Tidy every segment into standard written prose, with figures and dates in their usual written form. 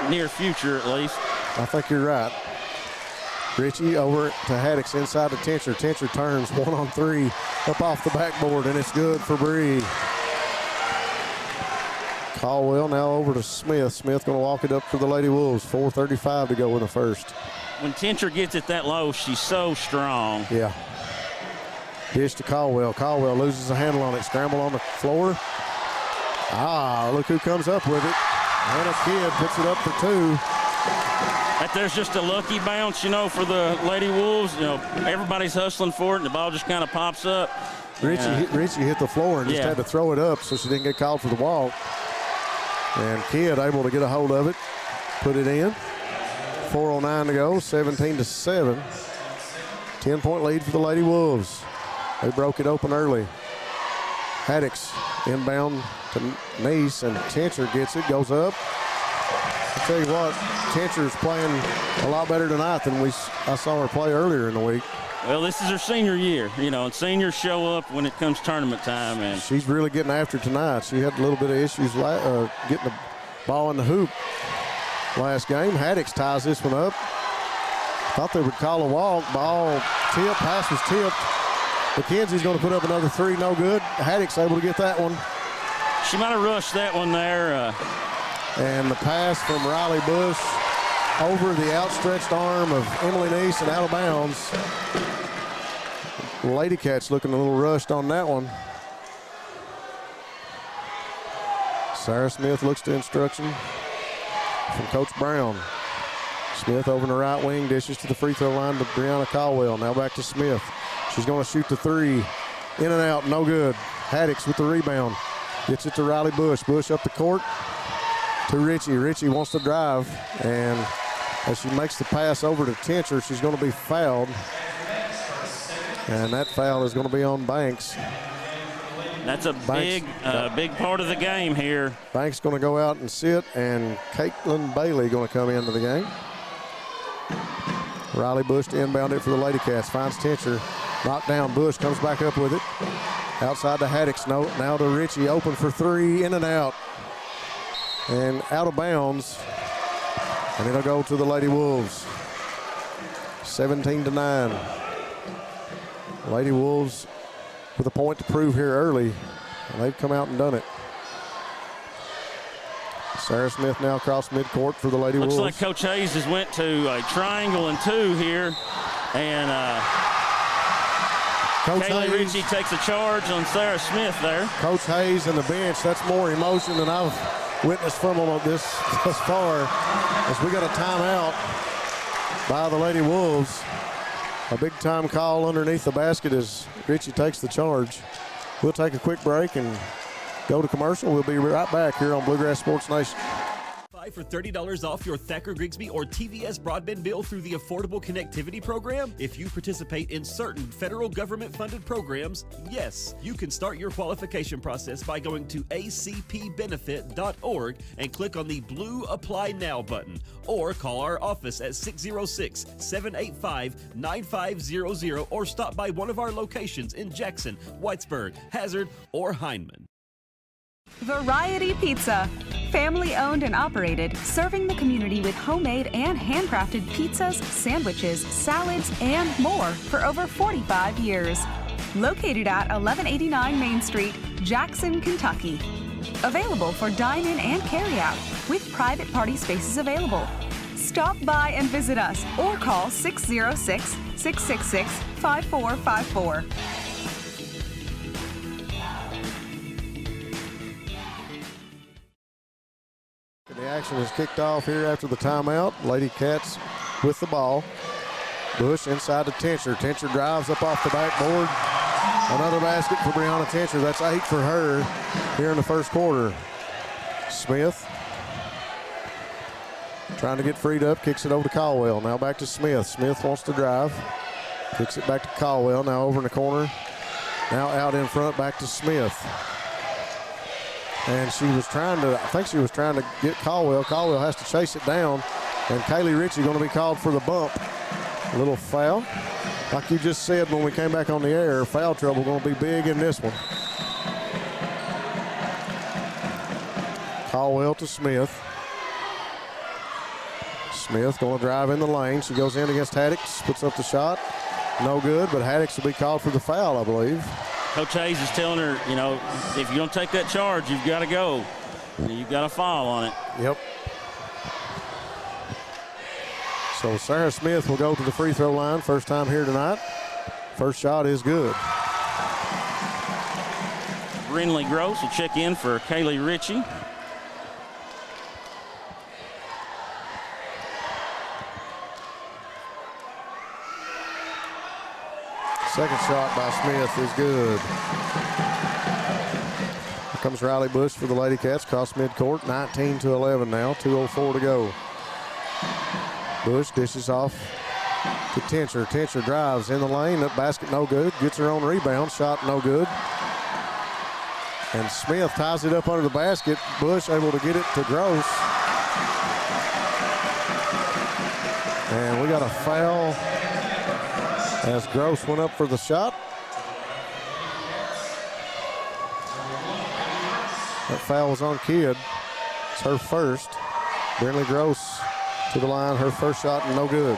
near future at least. I think you're right. Ritchie over to Haddix inside to Tincher. Tincher turns 1-on-3 up off the backboard, and it's good for Bree. Caldwell now over to Smith. Smith going to walk it up for the Lady Wolves. 4:35 to go in the first. When Tincher gets it that low, she's so strong. Yeah. Dish to Caldwell. Caldwell loses the handle on it. Scramble on the floor. Look who comes up with it. Anna Kidd puts it up for 2. There's just a lucky bounce, for the Lady Wolves. Everybody's hustling for it, and the ball just kind of pops up. Ritchie hit the floor and just had to throw it up so she didn't get called for the walk. And Kidd able to get a hold of it, put it in. 4:09 to go, 17-7. 10-point lead for the Lady Wolves. They broke it open early. Haddix inbound to Neese, and Tincher gets it, goes up. I'll tell you what, Tincher's playing a lot better tonight than I saw her play earlier in the week. Well, this is her senior year, and seniors show up when it comes tournament time. And she's really getting after it tonight. She had a little bit of issues getting the ball in the hoop last game. Haddix ties this one up. Thought they would call a walk. Ball tipped, pass was tipped. McKenzie's going to put up another 3, no good. Haddix able to get that one. She might have rushed that one there. And the pass from Riley Bush over the outstretched arm of Emily Neese and out of bounds. LadyCats looking a little rushed on that one. Sarah Smith looks to instruction from Coach Brown. Smith over in the right wing, dishes to the free throw line to Brianna Caldwell. Now back to Smith. She's going to shoot the 3. In and out, no good. Haddix with the rebound. Gets it to Riley Bush. Bush up the court to Ritchie. Ritchie wants to drive, and as she makes the pass over to Tincher, she's going to be fouled. And that foul is going to be on Banks. That's a big part of the game here. Banks going to go out and sit, and Caitlin Bailey going to come into the game. Riley Bush to inbound it for the LadyCats. Finds Tincher. Knocked down. Bush comes back up with it. Outside to Haddix. Now to Ritchie. Open for 3. In and out. And out of bounds. And it'll go to the Lady Wolves. 17-9. Lady Wolves with a point to prove here early. And they've come out and done it. Sarah Smith now across midcourt for the Lady Wolves. Looks like Coach Hayes has went to a triangle and 2 here. And Kaylee Ritchie takes a charge on Sarah Smith there. Coach Hayes and the bench, that's more emotion than I've witnessed from them thus far. As we got a timeout by the Lady Wolves. A big time call underneath the basket as Ritchie takes the charge. We'll take a quick break and go to commercial. We'll be right back here on Bluegrass Sports Nation. For $30 off your Thacker Grigsby or TVS broadband bill through the Affordable Connectivity Program? If you participate in certain federal government-funded programs, yes, you can start your qualification process by going to acpbenefit.org and click on the blue Apply Now button, or call our office at 606-785-9500 or stop by one of our locations in Jackson, Whitesburg, Hazard, or Hindman. Variety Pizza. Family owned and operated, serving the community with homemade and handcrafted pizzas, sandwiches, salads, and more for over 45 years. Located at 1189 Main Street, Jackson, Kentucky. Available for dine-in and carry-out, with private party spaces available. Stop by and visit us or call 606-666-5454. The action is kicked off here after the timeout. LadyCats with the ball. Bush inside to Tincher. Tincher drives up off the backboard. Another basket for Brianna Tincher. That's 8 for her here in the first quarter. Smith trying to get freed up. Kicks it over to Caldwell. Now back to Smith. Smith wants to drive. Kicks it back to Caldwell. Now over in the corner. Now out in front. Back to Smith. And she was trying to, I think she was trying to get Caldwell. Caldwell has to chase it down. And Kaylee Ritchie going to be called for the bump. A little foul. Like you just said when we came back on the air, foul trouble going to be big in this one. Caldwell to Smith. Smith going to drive in the lane. She goes in against Haddix, puts up the shot. No good, but Haddix will be called for the foul, I believe. Coach Hayes is telling her, you know, if you don't take that charge, you've got to go. You've got to foul on it. Yep. So Sarah Smith will go to the free throw line. First time here tonight. First shot is good. Brinley Gross will check in for Kaylee Ritchie. Second shot by Smith is good. Here comes Riley Bush for the LadyCats, cross midcourt, 19-11 now, 2:04 to go. Bush dishes off to Tincher. Tincher drives in the lane, that basket no good, gets her own rebound, shot no good. And Smith ties it up under the basket. Bush able to get it to Gross. And we got a foul as Gross went up for the shot. That foul was on Kidd. It's her first. Brinley Gross to the line, her first shot, and no good.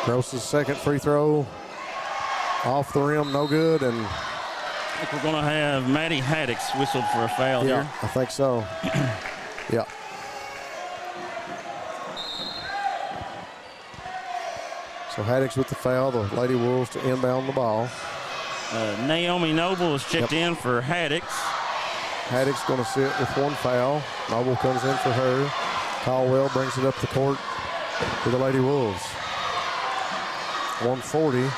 Gross's second free throw off the rim, no good, and I think we're going to have Maddie Haddix whistled for a foul here. I think so. Yeah. So Haddix with the foul, the Lady Wolves to inbound the ball. Naomi Noble is checked in for Haddix. Haddix going to sit with one foul. Noble comes in for her. Caldwell brings it up the court to the Lady Wolves. 1:40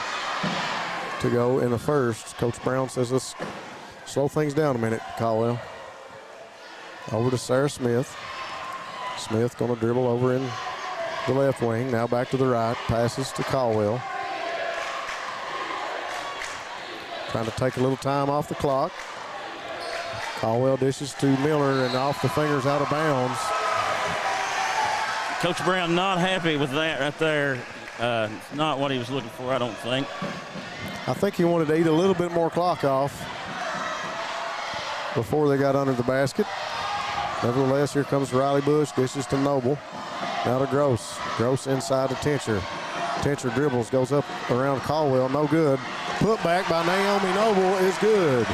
to go in the first. Coach Brown says let's slow things down a minute, Caldwell. Over to Sarah Smith. Smith going to dribble over in the left wing. Now back to the right. Passes to Caldwell. Trying to take a little time off the clock. Caldwell dishes to Miller and off the fingers, out of bounds. Coach Brown not happy with that right there. Not what he was looking for, I don't think. I think he wanted to eat a little bit more clock off before they got under the basket. Nevertheless, here comes Riley Bush, dishes to Noble. Now to Gross. Gross inside to Tincher. Tincher dribbles, goes up around Caldwell, no good. Put back by Naomi Noble is good.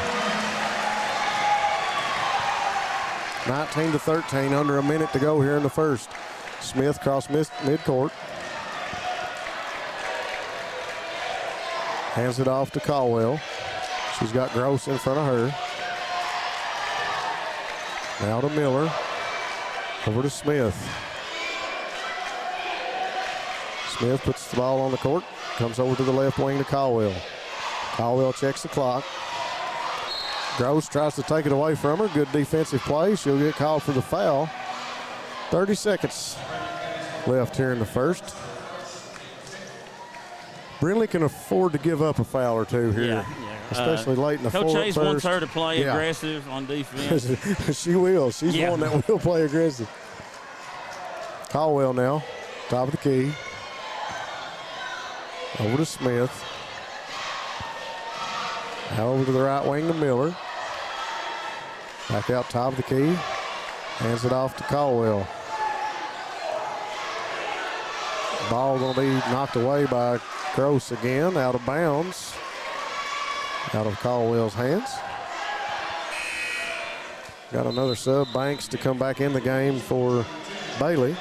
19-13, under a minute to go here in the first. Smith cross midcourt. Hands it off to Caldwell. She's got Gross in front of her. Now to Miller. Over to Smith. Smith puts the ball on the court. Comes over to the left wing to Caldwell. Caldwell checks the clock. Gross tries to take it away from her. Good defensive play. She'll get called for the foul. 30 seconds left here in the first. Brinley can afford to give up a foul or two here, especially late in the Coach Hayes first. wants her to play aggressive on defense. She will. She's one that will play aggressive. Caldwell now, top of the key. Over to Smith. Now over to the right wing to Miller. Back out top of the key. Hands it off to Caldwell. Ball going to be knocked away by Gross again, out of bounds. Out of Caldwell's hands. Got another sub, Banks, to come back in the game for Bailey.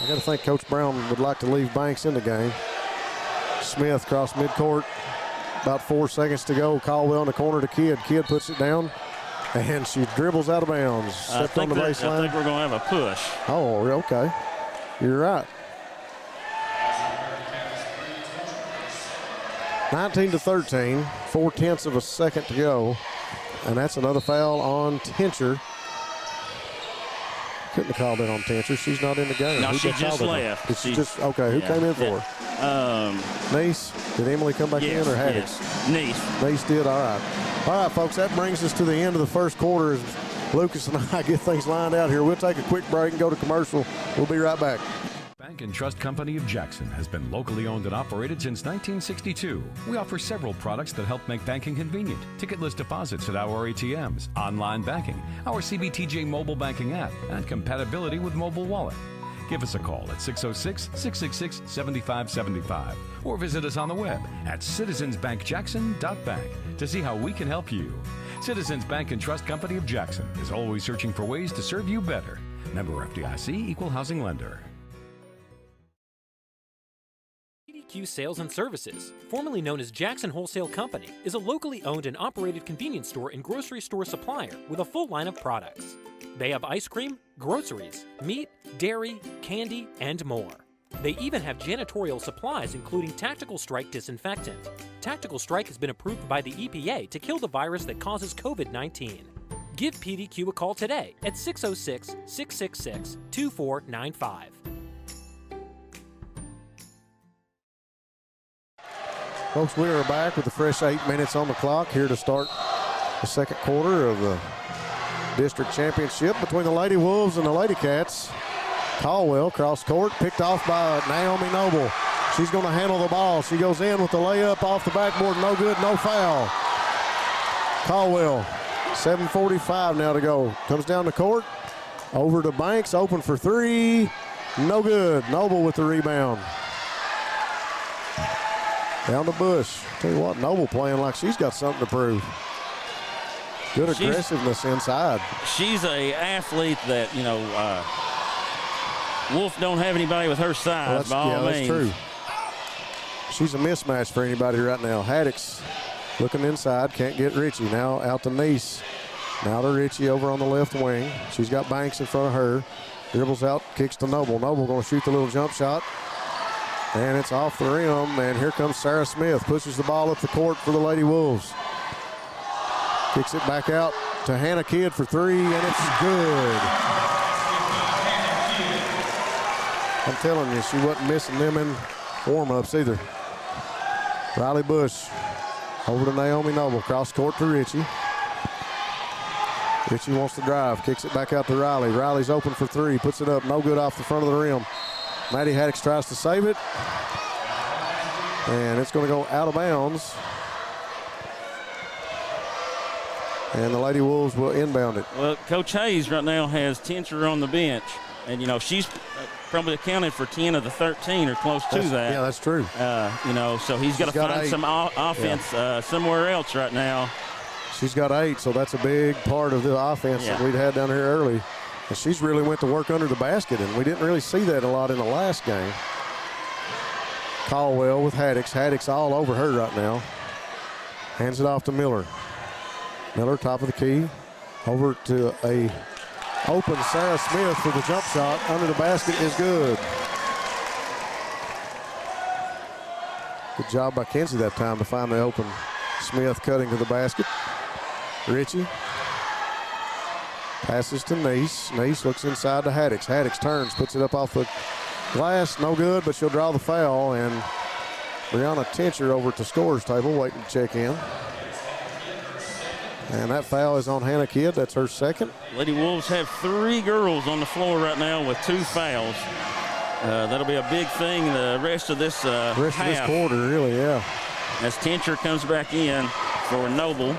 I got to think Coach Brown would like to leave Banks in the game. Smith cross midcourt. About 4 seconds to go. Caldwell in the corner to Kidd. Kidd puts it down, and she dribbles out of bounds. Stepped on the baseline. I think we're going to have a push. Oh, okay. You're right. 19-13, 4/10 of a second to go. And that's another foul on Tincher. Couldn't have called it on Tincher. She's not in the game. No, she just left. Did she just, okay, who came in for her? Nice. Did Emily come back in or had it? Nice did, all right. All right, folks, that brings us to the end of the first quarter as Lucas and I get things lined out here. We'll take a quick break and go to commercial. We'll be right back. Bank and Trust Company of Jackson has been locally owned and operated since 1962. We offer several products that help make banking convenient. Ticketless deposits at our ATMs, online banking, our CBTJ mobile banking app, and compatibility with mobile wallet. Give us a call at 606-666-7575 or visit us on the web at citizensbankjackson.bank to see how we can help you. Citizens Bank and Trust Company of Jackson is always searching for ways to serve you better. Member FDIC, Equal Housing Lender. PDQ Sales and Services, formerly known as Jackson Wholesale Company, is a locally owned and operated convenience store and grocery store supplier with a full line of products. They have ice cream, groceries, meat, dairy, candy, and more. They even have janitorial supplies, including Tactical Strike disinfectant. Tactical Strike has been approved by the EPA to kill the virus that causes COVID-19. Give PDQ a call today at 606-666-2495. Folks, we are back with a fresh 8 minutes on the clock here to start the second quarter of the district championship between the Lady Wolves and the LadyCats. Caldwell cross court, picked off by Naomi Noble. She's going to handle the ball. She goes in with the layup off the backboard. No good, no foul. Caldwell, 7:45 now to go. Comes down the court, over to Banks, open for three. No good. Noble with the rebound. Down the Bush. Tell you what, Noble playing like she's got something to prove. Good aggressiveness inside. She's a athlete that, you know, Wolfe don't have anybody with her size by all means. That's true. She's a mismatch for anybody right now. Haddix looking inside, can't get Ritchie. Now out to Neese. Now to Ritchie over on the left wing. She's got Banks in front of her. Dribbles out, kicks to Noble. Noble going to shoot the little jump shot. And it's off the rim, and here comes Sarah Smith. Pushes the ball up the court for the Lady Wolves. Kicks it back out to Hannah Kidd for three, and it's good. I'm telling you, she wasn't missing them in warm-ups either. Riley Bush over to Naomi Noble. Cross court to Ritchie. Ritchie wants to drive. Kicks it back out to Riley. Riley's open for three. Puts it up. No good off the front of the rim. Maddie Haddix tries to save it. And it's going to go out of bounds. And the Lady Wolves will inbound it. Well, Coach Hayes right now has Tincher on the bench. And, you know, she's probably accounted for 10 of the 13 or close to that. Yeah, that's true. You know, so he's got to find 8. Some offense somewhere else right now. She's got 8, so that's a big part of the offense that we'd had down here early. And she's really went to work under the basket, and we didn't really see that a lot in the last game. Caldwell with Haddix. Haddix all over her right now. Hands it off to Miller. Miller, top of the key. Over to a open Sarah Smith for the jump shot. Under the basket is good. Good job by Kenzie that time to find the open Smith cutting to the basket. Ritchie. Passes to Neese. Neese looks inside to Haddix. Haddix turns, puts it up off the glass. No good, but she'll draw the foul. And Brianna Tincher over at the scorer's table waiting to check in. And that foul is on Hannah Kidd. That's her second. Lady Wolves have 3 girls on the floor right now with 2 fouls. That'll be a big thing the rest of this half. Of this quarter, really, yeah. As Tincher comes back in for Noble.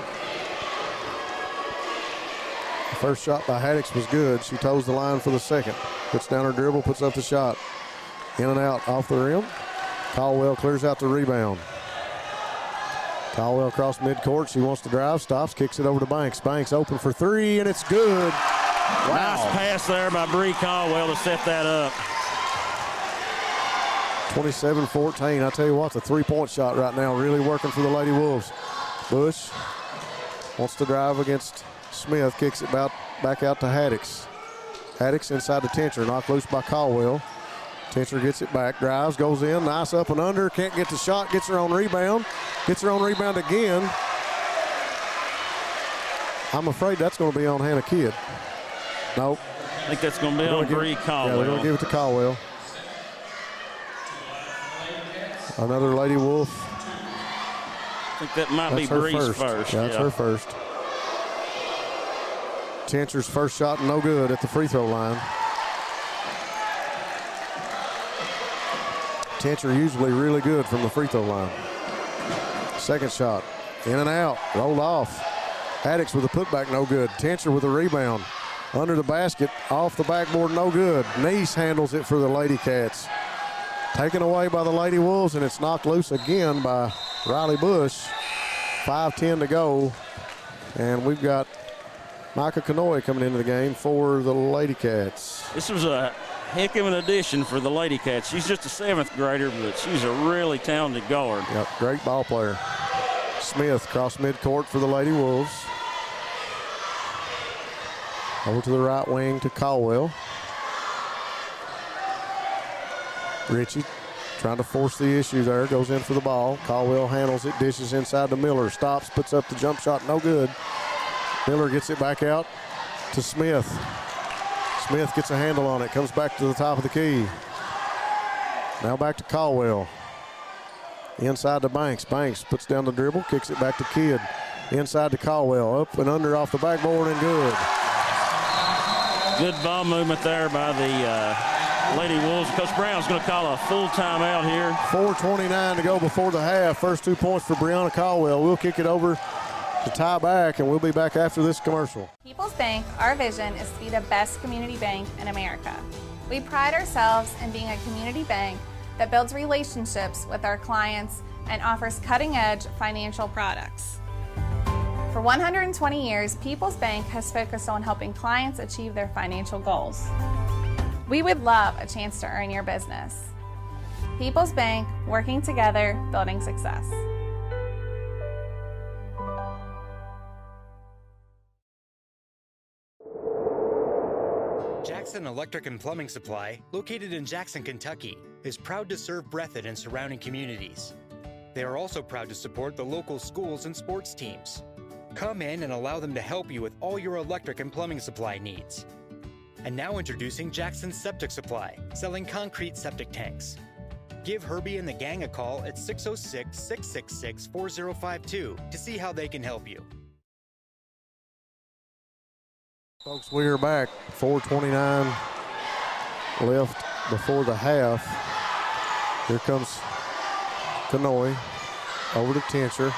The first shot by Haddix was good. She toes the line for the second. Puts down her dribble, puts up the shot. In and out off the rim. Caldwell clears out the rebound. Caldwell across midcourt. She wants to drive, stops, kicks it over to Banks. Banks open for 3, and it's good. Wow. Nice pass there by Bree Caldwell to set that up. 27-14. I tell you what, the three-point shot right now really working for the Lady Wolves. Bush wants to drive against Smith, kicks it back out to Haddix. Haddix inside the Tincher, knocked loose by Caldwell. Tincher gets it back, drives, goes in, nice up and under, can't get the shot, gets her own rebound. Gets her own rebound again. I'm afraid that's going to be on Hannah Kidd. Nope. I think that's going to be on Bree Caldwell. Yeah, they're going to give it to Caldwell. Another Lady Wolf. I think that might be Bree's first. Yeah, that's her first. Tincher's first shot, no good at the free throw line. Tencher usually really good from the free throw line. Second shot, in and out, rolled off. Haddix with a putback, no good. Tencher with a rebound. Under the basket, off the backboard, no good. Neese handles it for the LadyCats. Taken away by the Lady Wolves, and it's knocked loose again by Riley Bush. 5:10 to go, and we've got Micah Kanoy coming into the game for the LadyCats. This was a heck of an addition for the LadyCats. She's just a 7th grader, but she's a really talented guard. Yep, great ball player. Smith cross midcourt for the Lady Wolves. Over to the right wing to Caldwell. Ritchie trying to force the issue there, goes in for the ball. Caldwell handles it, dishes inside to Miller, stops, puts up the jump shot, no good. Miller gets it back out to Smith. Smith gets a handle on it, comes back to the top of the key. Now back to Caldwell. Inside to Banks. Banks puts down the dribble, kicks it back to Kidd. Inside to Caldwell, up and under off the backboard and good. Good ball movement there by the Lady Wolves. Coach Brown's going to call a full timeout here. 4:29 to go before the half. First 2 points for Brianna Caldwell. We'll kick it over to tie back, and we'll be back after this commercial. People's Bank, our vision is to be the best community bank in America. We pride ourselves in being a community bank that builds relationships with our clients and offers cutting-edge financial products. For 120 years, People's Bank has focused on helping clients achieve their financial goals. We would love a chance to earn your business. People's Bank, working together, building success. Jackson Electric and Plumbing Supply, located in Jackson, Kentucky, is proud to serve Breathitt and surrounding communities. They are also proud to support the local schools and sports teams. Come in and allow them to help you with all your electric and plumbing supply needs. And now introducing Jackson Septic Supply, selling concrete septic tanks. Give Herbie and the gang a call at 606-666-4052 to see how they can help you. Folks, we are back. 4:29 left before the half. Here comes Kanoy over to Tencher.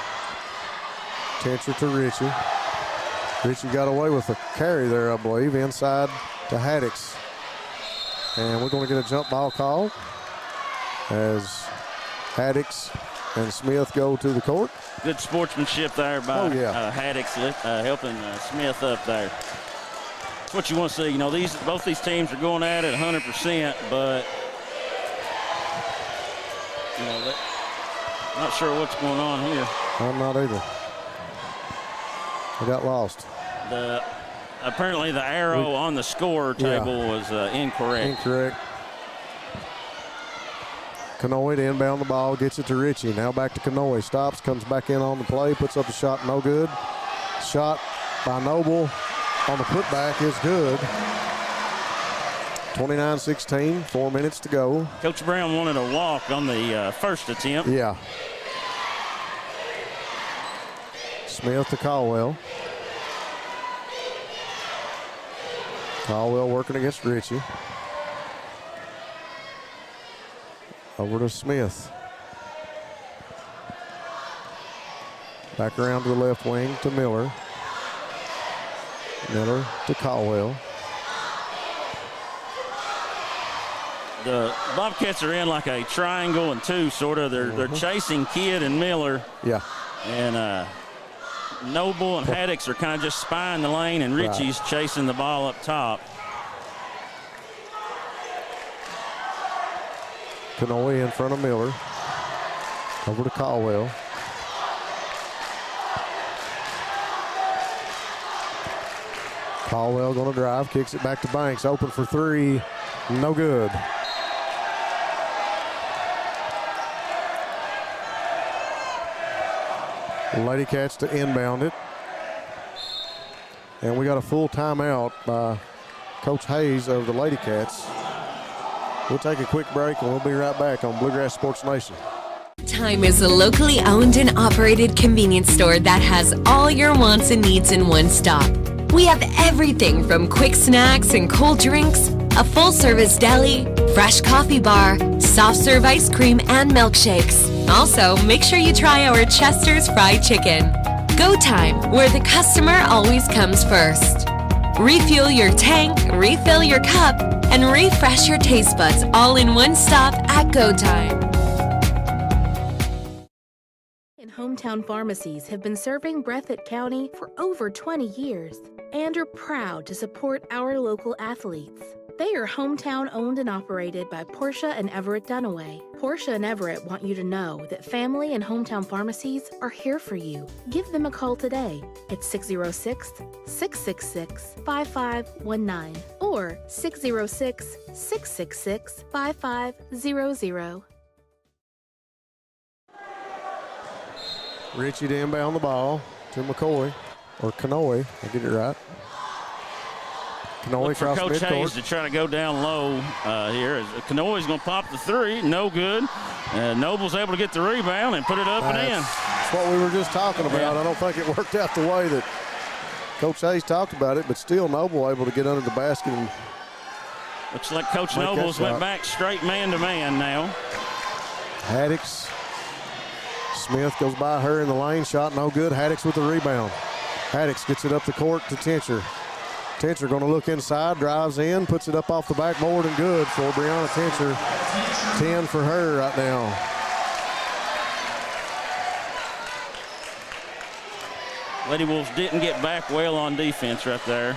Tencher to Ritchie. Ritchie got away with a carry there, I believe, inside to Haddix. And we're going to get a jump ball call as Haddix and Smith go to the court. Good sportsmanship there by Haddix, helping Smith up there. That's what you want to see. You know, both these teams are going at it 100%, but you know, not sure what's going on here. I'm not either. I got lost. Apparently the arrow on the score table was incorrect. Incorrect. Kanoy to inbound the ball, gets it to Ritchie. Now back to Kanoy. Stops, comes back in on the play, puts up a shot, no good. Shot by Noble on the putback is good. 29-16, 4 minutes to go. Coach Brown wanted a walk on the first attempt. Yeah. Smith to Caldwell. Caldwell working against Ritchie. Over to Smith. Back around to the left wing to Miller. Miller to Caldwell. The Bobcats are in like a triangle and two, sort of. They're chasing Kidd and Miller. Yeah. And Noble and Haddix are kind of just spying the lane, and Ritchie's chasing the ball up top. Kanoy in front of Miller. Over to Caldwell. Caldwell going to drive, kicks it back to Banks. Open for three, no good. LadyCats to inbound it. And we got a full timeout by Coach Hayes of the LadyCats. We'll take a quick break and we'll be right back on Bluegrass Sports Nation. Time is a locally owned and operated convenience store that has all your wants and needs in one stop. We have everything from quick snacks and cold drinks, a full-service deli, fresh coffee bar, soft serve ice cream, and milkshakes. Also, make sure you try our Chester's Fried Chicken. Go Time, where the customer always comes first. Refuel your tank, refill your cup, and refresh your taste buds all in one stop at Go Time. Hometown pharmacies have been serving Breathitt County for over 20 years and are proud to support our local athletes. They are hometown owned and operated by Portia and Everett Dunaway. Portia and Everett want you to know that family and hometown pharmacies are here for you. Give them a call today at 606-666-5519 or 606-666-5500. Richie to inbound the ball to McCoy, or Kanoe, I get it right. Kanoe for across Coach midcourt. Hayes to try to go down low here. Kanoe's going to pop the three, no good. Noble's able to get the rebound and put it up and in. That's what we were just talking about. Yeah. I don't think it worked out the way that Coach Hayes talked about it, but still Noble able to get under the basket. And looks like Coach Nobles went back straight man-to-man now. Haddix. Smith goes by her in the lane, shot no good. Haddix with the rebound. Haddix gets it up the court to Tincher. Tincher going to look inside, drives in, puts it up off the backboard and good for Brianna Tincher. 10 for her right now. Lady Wolves didn't get back well on defense right there.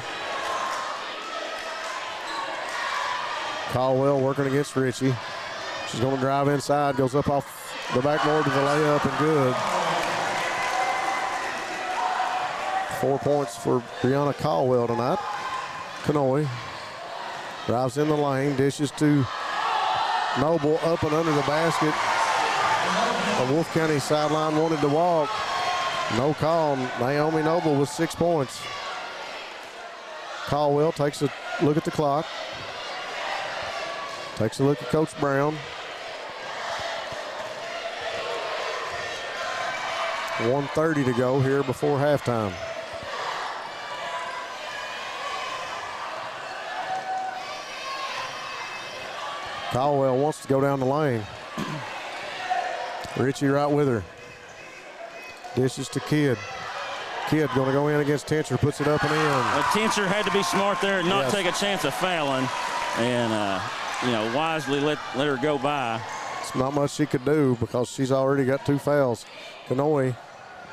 Caldwell working against Richie. She's going to drive inside, goes up off the backboard to the layup and good. 4 points for Brianna Caldwell tonight. Kanoe drives in the lane, dishes to Noble up and under the basket. The Wolfe County sideline wanted to walk. No call. Naomi Noble with 6 points. Caldwell takes a look at the clock. Takes a look at Coach Brown. 1:30 to go here before halftime. Caldwell wants to go down the lane. Richie right with her. Dishes to Kidd. Kidd going to go in against Tincher, puts it up and in. Well, Tincher had to be smart there and not take a chance of fouling, and wisely let her go by. It's not much she could do because she's already got 2 fouls. Kanoe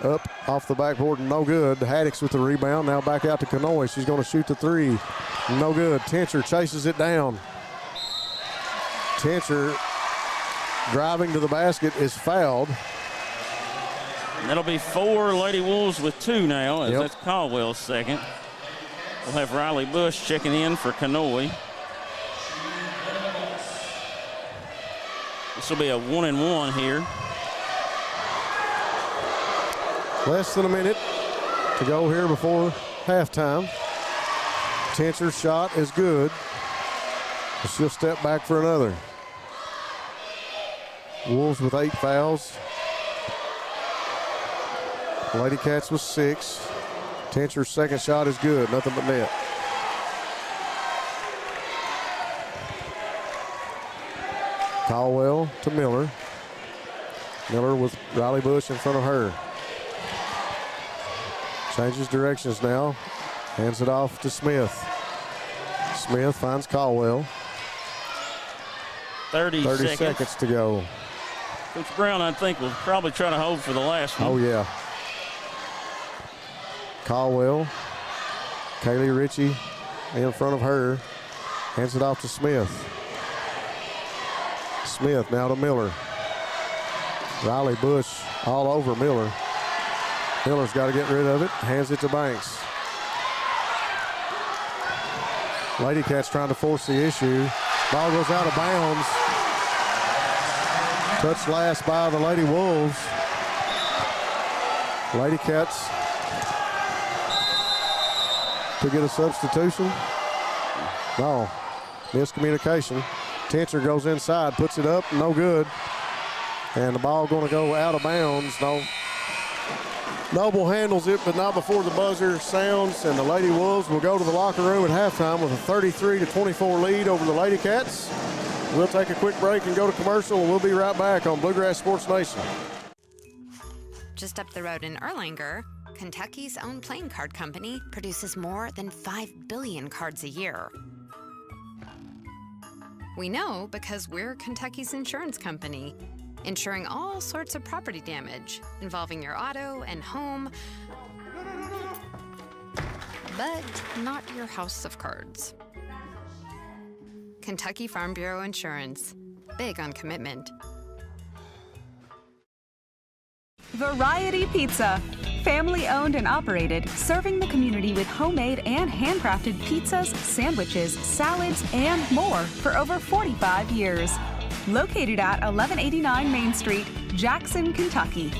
up off the backboard, no good. Haddix with the rebound, now back out to Kanoe. She's going to shoot the 3, no good. Tincher chases it down. Tincher driving to the basket is fouled. And that'll be 4 Lady Wolves with 2 now, as that's Caldwell's second. We'll have Riley Bush checking in for Kanoe. This will be a 1-and-1 here. Less than a minute to go here before halftime. Tincher's shot is good. She'll step back for another. Wolves with 8 fouls. LadyCats with 6. Tincher's second shot is good, nothing but net. Caldwell to Miller. Miller with Riley Bush in front of her. Changes directions now. Hands it off to Smith. Smith finds Caldwell. 30 seconds to go. Coach Brown, I think, will probably try to hold for the last one. Oh, yeah. Caldwell. Kaylee Ritchie in front of her. Hands it off to Smith. Smith now to Miller. Riley Bush all over Miller. Miller's got to get rid of it. Hands it to Banks. LadyCats trying to force the issue. Ball goes out of bounds. Touched last by the Lady Wolves. LadyCats to get a substitution. No, miscommunication. Tincher goes inside, puts it up, no good. And the ball going to go out of bounds. No. Noble handles it, but not before the buzzer sounds, and the Lady Wolves will go to the locker room at halftime with a 33-24 lead over the LadyCats. We'll take a quick break and go to commercial, and we'll be right back on Bluegrass Sports Nation. Just up the road in Erlanger, Kentucky's own playing card company produces more than 5 billion cards a year. We know because we're Kentucky's insurance company, insuring all sorts of property damage involving your auto and home, but not your house of cards. Kentucky Farm Bureau Insurance. Big on commitment. Variety Pizza. Family owned and operated, serving the community with homemade and handcrafted pizzas, sandwiches, salads, and more for over 45 years. Located at 1189 Main Street, Jackson, Kentucky.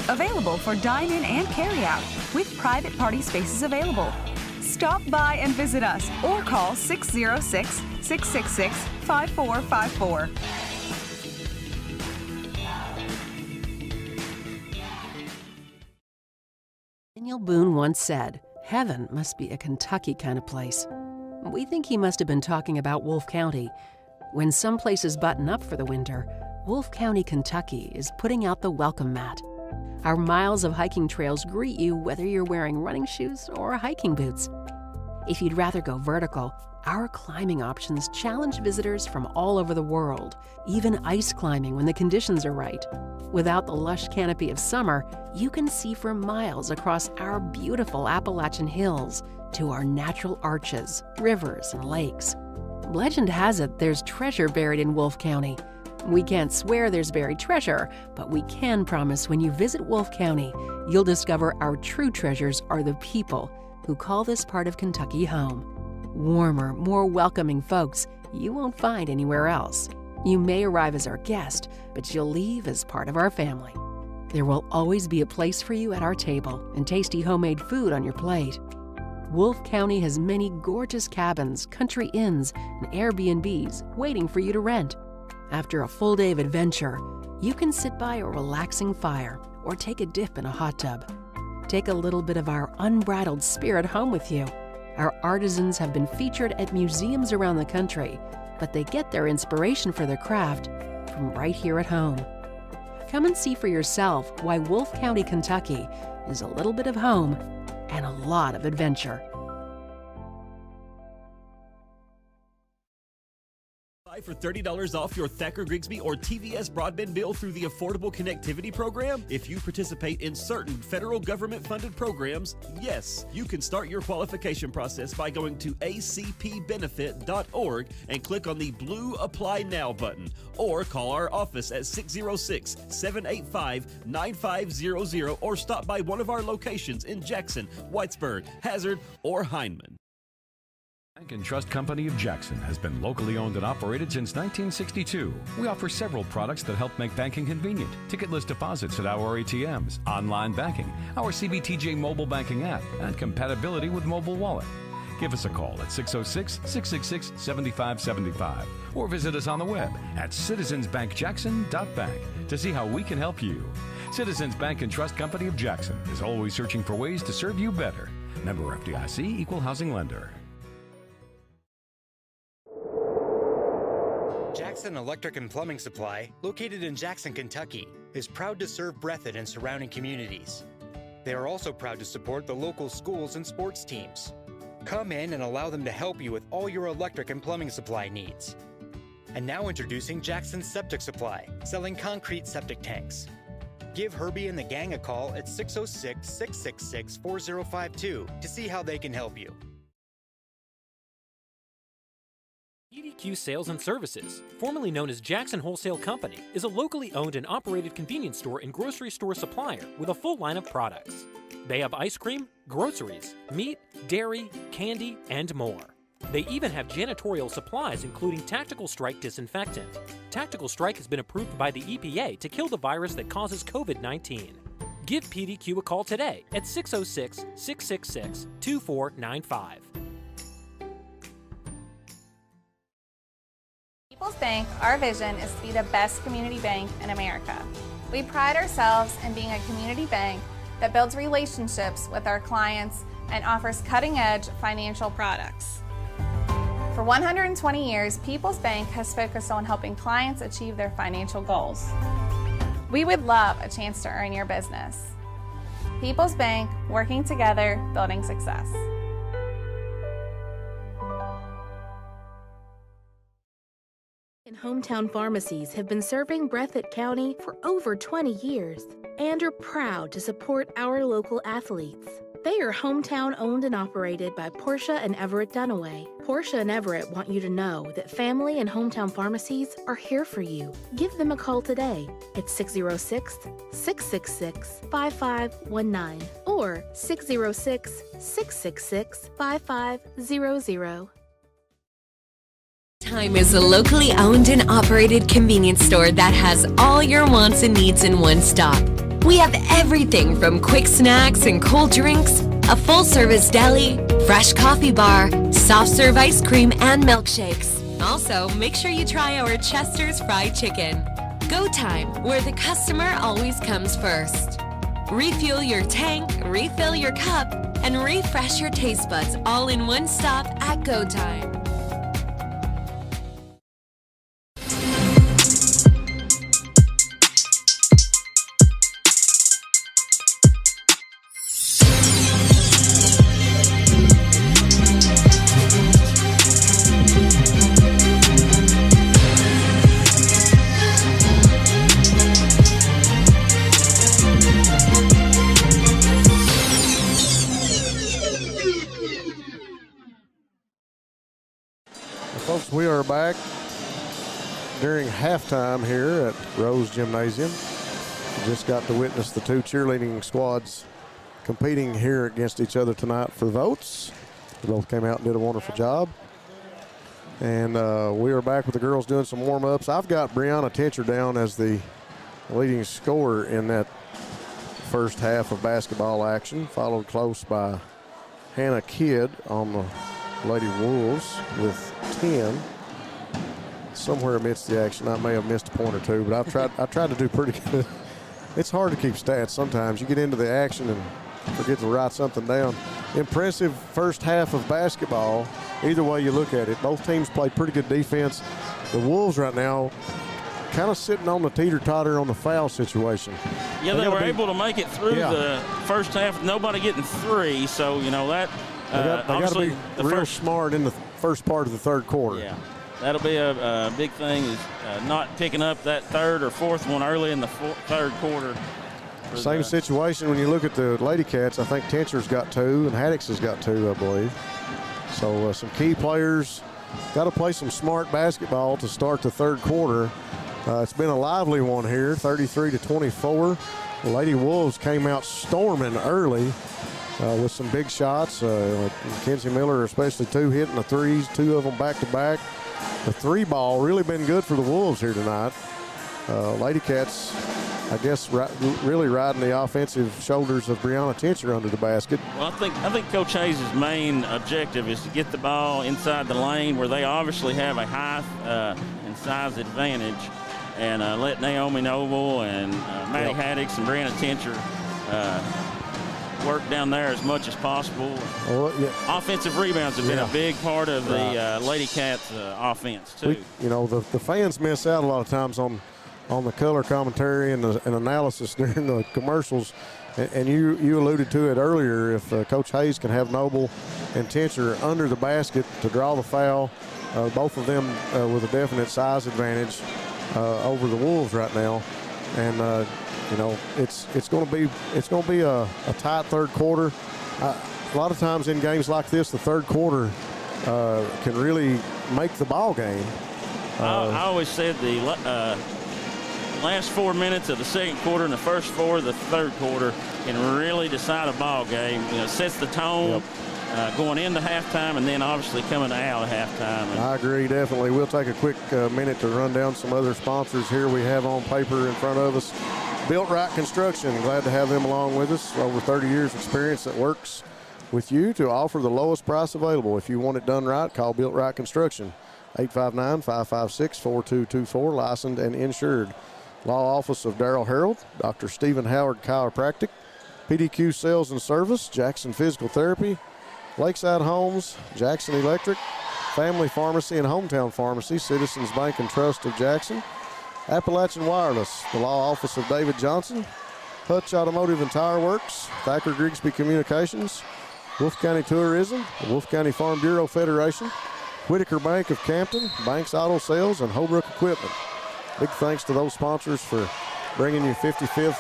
Available for dine-in and carry-out, with private party spaces available. Stop by and visit us or call 606-666-5454. Daniel Boone once said, "Heaven must be a Kentucky kind of place." We think he must have been talking about Wolfe County. When some places button up for the winter, Wolfe County, Kentucky is putting out the welcome mat. Our miles of hiking trails greet you whether you're wearing running shoes or hiking boots. If you'd rather go vertical, our climbing options challenge visitors from all over the world, even ice climbing when the conditions are right. Without the lush canopy of summer, you can see for miles across our beautiful Appalachian hills to our natural arches, rivers, and lakes. Legend has it there's treasure buried in Wolfe County. We can't swear there's buried treasure, but we can promise when you visit Wolfe County, you'll discover our true treasures are the people who call this part of Kentucky home. Warmer, more welcoming folks you won't find anywhere else. You may arrive as our guest, but you'll leave as part of our family. There will always be a place for you at our table and tasty homemade food on your plate. Wolfe County has many gorgeous cabins, country inns, and Airbnbs waiting for you to rent. After a full day of adventure, you can sit by a relaxing fire or take a dip in a hot tub. Take a little bit of our unbridled spirit home with you. Our artisans have been featured at museums around the country, but they get their inspiration for their craft from right here at home. Come and see for yourself why Wolfe County, Kentucky is a little bit of home and a lot of adventure. Buy for $30 off your Thacker Grigsby or TVS broadband bill through the Affordable Connectivity Program. If you participate in certain federal government-funded programs, yes, you can start your qualification process by going to acpbenefit.org and click on the blue Apply Now button, or call our office at 606-785-9500 or stop by one of our locations in Jackson, Whitesburg, Hazard, or Hindman. Bank and Trust Company of Jackson has been locally owned and operated since 1962. We offer several products that help make banking convenient. Ticketless deposits at our ATMs, online banking, our CBTJ mobile banking app, and compatibility with mobile wallet. Give us a call at 606-666-7575 or visit us on the web at citizensbankjackson.bank to see how we can help you. Citizens Bank and Trust Company of Jackson is always searching for ways to serve you better. Member FDIC, Equal Housing Lender. Jackson Electric and Plumbing Supply, located in Jackson, Kentucky, is proud to serve Breathitt and surrounding communities. They are also proud to support the local schools and sports teams. Come in and allow them to help you with all your electric and plumbing supply needs. And now introducing Jackson Septic Supply, selling concrete septic tanks. Give Herbie and the gang a call at 606-666-4052 to see how they can help you. PDQ Sales and Services, formerly known as Jackson Wholesale Company, is a locally owned and operated convenience store and grocery store supplier with a full line of products. They have ice cream, groceries, meat, dairy, candy, and more. They even have janitorial supplies including Tactical Strike disinfectant. Tactical Strike has been approved by the EPA to kill the virus that causes COVID-19. Give PDQ a call today at 606-666-2495. People's Bank, our vision is to be the best community bank in America. We pride ourselves in being a community bank that builds relationships with our clients and offers cutting-edge financial products. For 120 years, People's Bank has focused on helping clients achieve their financial goals. We would love a chance to earn your business. People's Bank, working together, building success. Hometown pharmacies have been serving Breathitt County for over 20 years and are proud to support our local athletes. They are hometown owned and operated by Portia and Everett Dunaway. Portia and Everett want you to know that family and hometown pharmacies are here for you. Give them a call today at 606-666-5519 or 606-666-5500. Time is a locally owned and operated convenience store that has all your wants and needs in one stop. We have everything from quick snacks and cold drinks, a full-service deli, fresh coffee bar, soft-serve ice cream, and milkshakes. Also, make sure you try our Chester's Fried Chicken. Go Time, where the customer always comes first. Refuel your tank, refill your cup, and refresh your taste buds all in one stop at Go Time. Folks, we are back during halftime here at Rose Gymnasium. Just got to witness the two cheerleading squads competing here against each other tonight for votes. They both came out and did a wonderful job. And we are back with the girls doing some warm-ups. I've got Brianna Tincher down as the leading scorer in that first half of basketball action, followed close by Hannah Kidd on the Lady Wolves with 10. Somewhere amidst the action, I may have missed a point or two, but I tried to do pretty good. It's hard to keep stats sometimes. You get into the action and forget to write something down. Impressive first half of basketball. Either way you look at it, both teams played pretty good defense. The Wolves right now kind of sitting on the teeter-totter on the foul situation. Yeah, they were able to make it through the first half, nobody getting three, so, you know, that they got to be real smart in the first part of the third quarter. Yeah, that'll be a big thing, is not picking up that third or fourth one early in the third quarter. Same situation when you look at the LadyCats. I think Tincher's got two and Haddix has got two, I believe. So some key players got to play some smart basketball to start the third quarter. It's been a lively one here, 33-24. The Lady Wolves came out storming early with some big shots. Mackenzie Miller, especially two hitting the threes, two of them back-to-back. The three ball really been good for the Wolves here tonight. LadyCats, I guess, really riding the offensive shoulders of Brianna Tincher under the basket. Well, I think Coach Hayes' main objective is to get the ball inside the lane where they obviously have a height and size advantage, and let Naomi Noble and Maddie Haddix and Brianna Tincher work down there as much as possible. Offensive rebounds have been a big part of the LadyCats offense too. The fans miss out a lot of times on the color commentary and analysis during the commercials, and you alluded to it earlier. If Coach Hayes can have Noble and Tincher under the basket to draw the foul, both of them with a definite size advantage over the Wolves right now, and it's going to be a tight third quarter. A lot of times in games like this, the third quarter can really make the ball game. I always said the last 4 minutes of the second quarter and the first 4 of the third quarter can really decide a ball game. Sets the tone going into halftime and then obviously coming out of halftime. I agree, definitely. We'll take a quick minute to run down some other sponsors here we have on paper in front of us. Built Right Construction, glad to have them along with us. Over 30 years experience that works with you to offer the lowest price available. If you want it done right, call Built Right Construction. 859-556-4224, licensed and insured. Law Office of Darrell Harold, Dr. Stephen Howard Chiropractic, PDQ Sales and Service, Jackson Physical Therapy, Lakeside Homes, Jackson Electric, Family Pharmacy and Hometown Pharmacy, Citizens Bank and Trust of Jackson, Appalachian Wireless, the Law Office of David Johnson, Hutch Automotive and Tire Works, Thacker Grigsby Communications, Wolfe County Tourism, the Wolfe County Farm Bureau Federation, Whitaker Bank of Campton, Banks Auto Sales, and Holbrook Equipment. Big thanks to those sponsors for bringing you 55th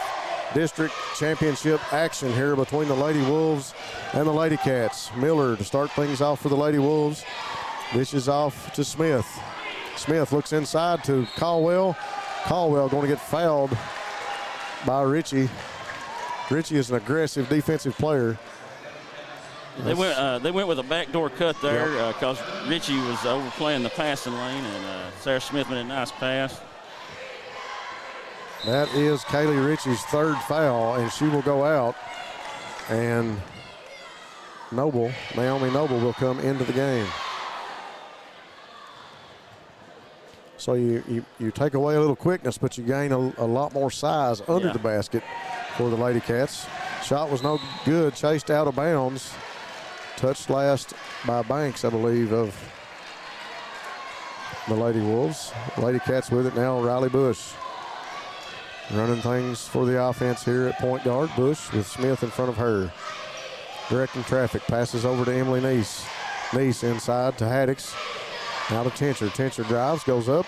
District Championship action here between the Lady Wolves and the Lady Cats. Miller to start things off for the Lady Wolves. Dishes off to Smith. Smith looks inside to Caldwell. Caldwell going to get fouled by Ritchie. Ritchie is an aggressive defensive player. They went with a backdoor cut there because Ritchie was overplaying the passing lane, and Sarah Smith made a nice pass. That is Kaylee Ritchie's third foul, and she will go out. And Naomi Noble will come into the game. So you take away a little quickness, but you gain a lot more size under the basket for the Lady Cats. Shot was no good, chased out of bounds. Touched last by Banks, I believe, of the Lady Wolves. Lady Cats with it now, Riley Bush. Running things for the offense here at point guard. Bush with Smith in front of her. Directing traffic, passes over to Emily Neese. Neese inside to Haddix. Now to Tincher. Tincher drives, goes up.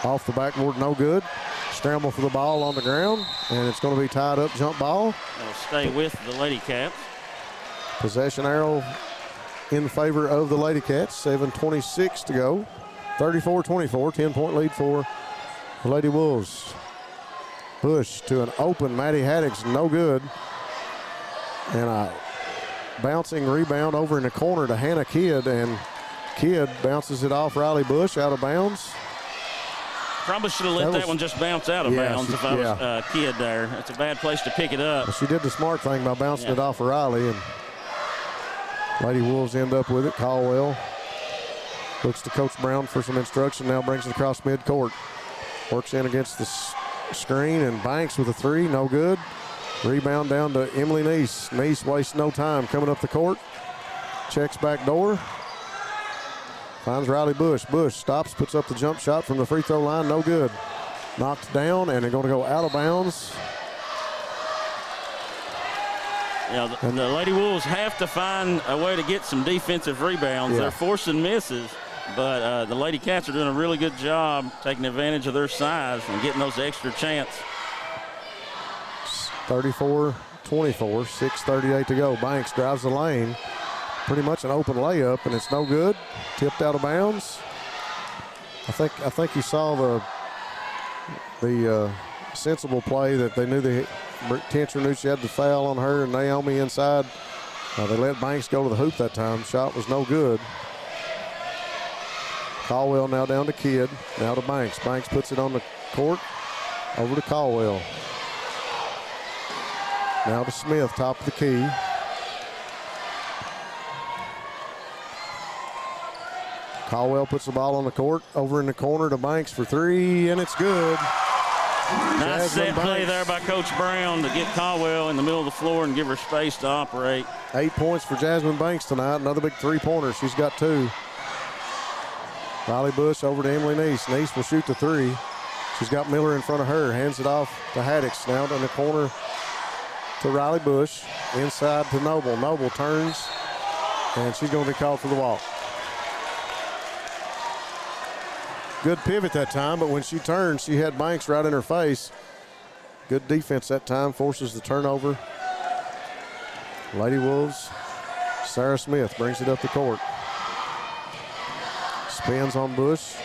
Off the backboard, no good. Scramble for the ball on the ground, and it's going to be tied up, jump ball. It'll stay with the Lady Cats. Possession arrow in favor of the Lady Cats. 7:26 to go. 34-24, 10-point lead for the Lady Wolves. Bush to an open Maddie Haddix, no good. And a bouncing rebound over in the corner to Hannah Kidd, and Kidd bounces it off Riley Bush out of bounds. Probably should have let that one just bounce out of bounds if I was Kidd there. It's a bad place to pick it up. Well, she did the smart thing by bouncing it off of Riley, and Lady Wolves end up with it. Caldwell looks to Coach Brown for some instruction, now brings it across midcourt. Works in against the screen, and Banks with a three, no good. Rebound down to Emily Neese. Neese wastes no time coming up the court. Checks back door. Finds Riley Bush. Bush stops, puts up the jump shot from the free throw line, no good. Knocked down, and they're going to go out of bounds. Yeah, the Lady Wolves have to find a way to get some defensive rebounds. They're forcing misses, but the Lady Cats are doing a really good job taking advantage of their size and getting those extra chances. 34-24, 6:38 to go. Banks drives the lane. Pretty much an open layup, and it's no good. Tipped out of bounds. I think you saw the sensible play that they knew Tincher knew she had the foul on her, and Naomi inside. They let Banks go to the hoop that time. Shot was no good. Caldwell now down to Kidd. Now to Banks. Banks puts it on the court. Over to Caldwell. Now to Smith, top of the key. Caldwell puts the ball on the court. Over in the corner to Banks for three, and it's good. Nice set play there by Coach Brown to get Caldwell in the middle of the floor and give her space to operate. 8 points for Jasmine Banks tonight. Another big three-pointer. She's got two. Riley Bush over to Emily Neese. Neese will shoot the three. She's got Miller in front of her. Hands it off to Haddix. Now in the corner to Riley Bush. Inside to Noble. Noble turns, and she's going to be called for the walk. Good pivot that time, but when she turned, she had Banks right in her face. Good defense that time, forces the turnover. Lady Wolves, Sarah Smith brings it up the court. Spins on Bush,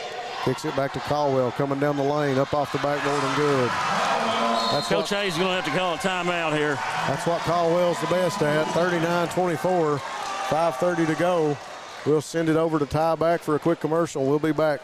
kicks it back to Caldwell, coming down the lane, up off the backboard and good. Coach Hayes is going to have to call a timeout here. That's what Caldwell's the best at, 39-24, 5:30 to go. We'll send it over to tie back for a quick commercial. We'll be back.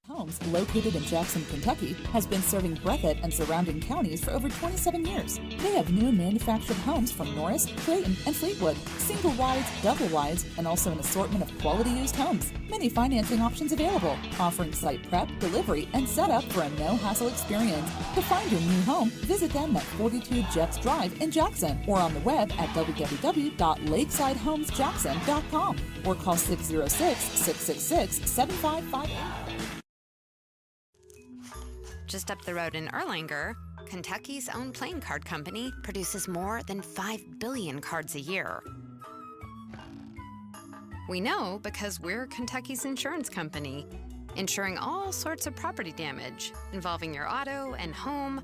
Homes, located in Jackson, Kentucky, has been serving Breathitt and surrounding counties for over 27 years. They have new manufactured homes from Norris, Clayton, and Fleetwood, single wides, double wides, and also an assortment of quality used homes. Many financing options available, offering site prep, delivery, and setup for a no-hassle experience. To find your new home, visit them at 42 Jeffs Drive in Jackson or on the web at www.lakesidehomesjackson.com or call 606-666-7558. Just up the road in Erlanger, Kentucky's own playing card company produces more than 5 billion cards a year. We know because we're Kentucky's insurance company, insuring all sorts of property damage involving your auto and home,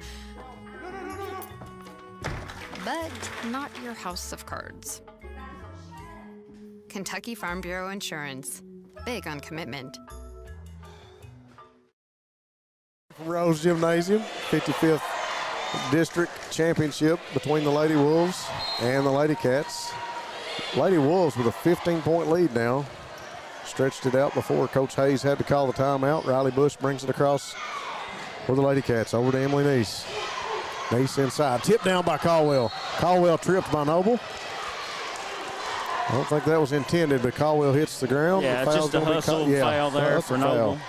but not your house of cards. Kentucky Farm Bureau Insurance, big on commitment. Rose Gymnasium, 55th District Championship between the Lady Wolves and the LadyCats. Lady Wolves with a 15-point lead now. Stretched it out before Coach Hayes had to call the timeout. Riley Bush brings it across for the LadyCats over to Emily Neese. Neese inside, tipped down by Caldwell. Caldwell tripped by Noble. I don't think that was intended, but Caldwell hits the ground. Yeah, just a hustle foul there for Noble.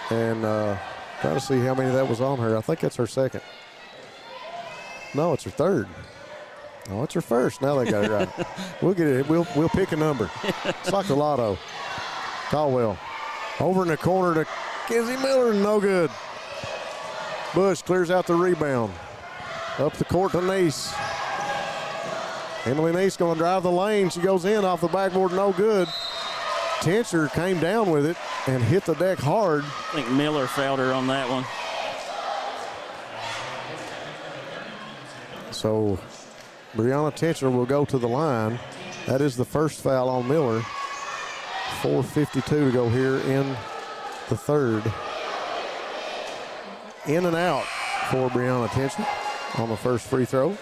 And trying to see how many that was on her. I think that's her second. No, it's her third. Oh, it's her first. Now they got it right. We'll get it. We'll pick a number. It's like the lotto. Caldwell over in the corner to Kenzie Miller. No good. Bush clears out the rebound. Up the court to Neese. Emily Neese going to drive the lane. She goes in off the backboard. No good. Tencher came down with it and hit the deck hard. I think Miller fouled her on that one. So Brianna Tencher will go to the line. That is the first foul on Miller. 4:52 to go here in the third. In and out for Brianna Tencher on the first free throw.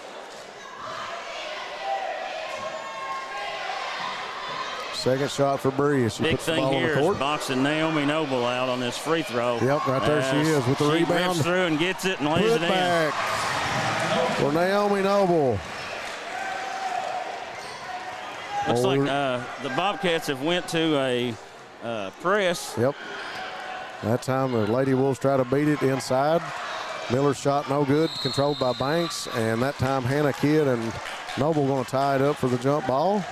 Second shot for Bree as she puts the ball on the court. Big thing here is boxing Naomi Noble out on this free throw. Yep, right there she is with the rebound. She rips through and gets it and lays it in. Back for Naomi Noble. Looks like the Bobcats have went to a press. Yep. That time the Lady Wolves try to beat it inside. Miller's shot no good, controlled by Banks. And that time Hannah Kidd and Noble going to tie it up for the jump ball.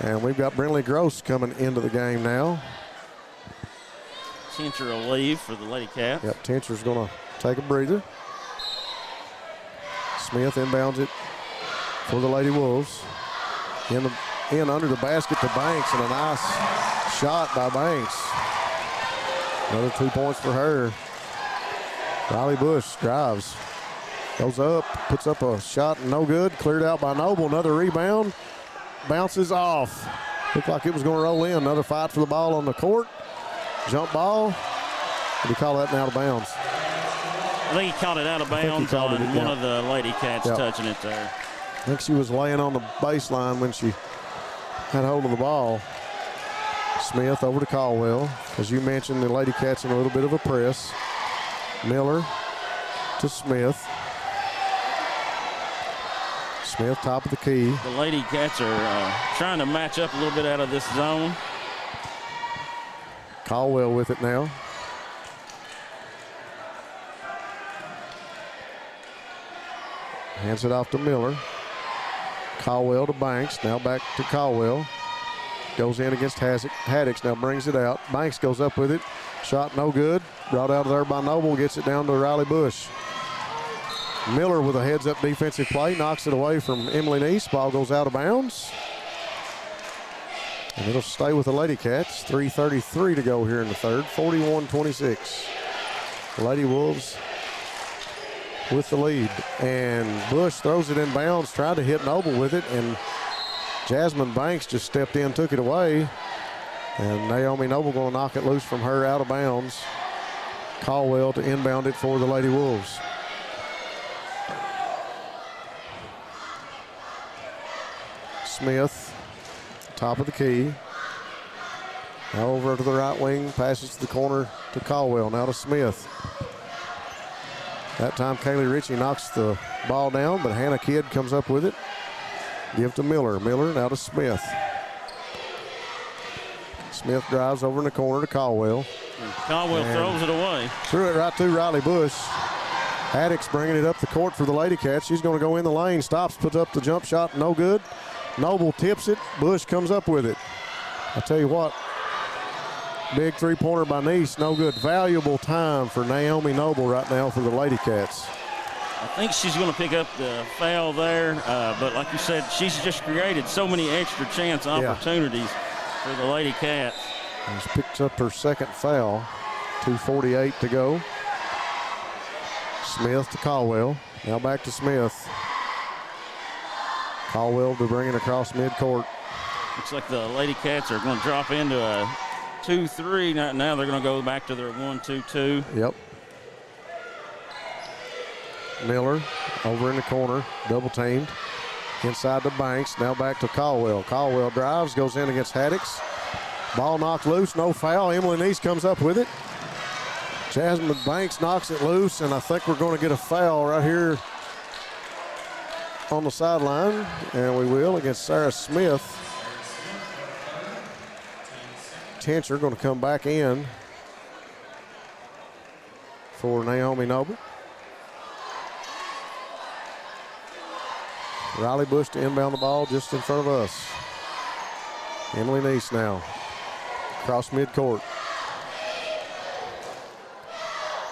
And we've got Brinley Gross coming into the game now. Tencher will leave for the LadyCats. Yep, Tencher's going to take a breather. Smith inbounds it for the Lady Wolves. In under the basket to Banks, and a nice shot by Banks. Another 2 points for her. Riley Bush drives. Goes up, puts up a shot, no good. Cleared out by Noble, another rebound. Bounces off. Looked like it was going to roll in. Another fight for the ball on the court. Jump ball. Did he call that out of bounds? I think he called it out of bounds on one of the LadyCats touching it there. I think she was laying on the baseline when she had hold of the ball. Smith over to Caldwell. As you mentioned, the LadyCats in a little bit of a press. Miller to Smith. Smith, top of the key. The LadyCats are trying to match up a little bit out of this zone. Caldwell with it now. Hands it off to Miller. Caldwell to Banks. Now back to Caldwell. Goes in against Haddix. Now brings it out. Banks goes up with it. Shot no good. Brought out of there by Noble. Gets it down to Riley Bush. Miller with a heads-up defensive play. Knocks it away from Emily Neese. Ball goes out of bounds. And it'll stay with the LadyCats. 3:33 to go here in the third. 41-26. Lady Wolves with the lead. And Bush throws it in bounds. Tried to hit Noble with it. And Jasmine Banks just stepped in, took it away. And Naomi Noble going to knock it loose from her out of bounds. Caldwell to inbound it for the Lady Wolves. Smith, top of the key. Now over to the right wing, passes to the corner to Caldwell. Now to Smith. That time Kaylee Ritchie knocks the ball down, but Hannah Kidd comes up with it. Give to Miller. Miller now to Smith. Smith drives over in the corner to Caldwell. Caldwell throws it away. Threw it right to Riley Bush. Haddix bringing it up the court for the LadyCats. She's going to go in the lane. Stops, puts up the jump shot. No good. Noble tips it. Bush comes up with it. I tell you what, big three-pointer by Neese. No good. Valuable time for Naomi Noble right now for the LadyCats. I think she's going to pick up the foul there, but like you said, she's just created so many extra chance opportunities for the LadyCats. She picks up her second foul. 2:48 to go. Smith to Caldwell. Now back to Smith. Caldwell to bring it across midcourt. Looks like the LadyCats are going to drop into a 2-3. Now they're going to go back to their 1-2-2. Yep. Miller over in the corner, double teamed. Inside the Banks, now back to Caldwell. Caldwell drives, goes in against Haddix. Ball knocked loose, no foul. Emily Neese comes up with it. Jasmine Banks knocks it loose, and I think we're going to get a foul right here on the sideline, and we will, against Sarah Smith. Tincher going to come back in for Naomi Noble. Riley Bush to inbound the ball just in front of us. Emily Neese now. Across midcourt.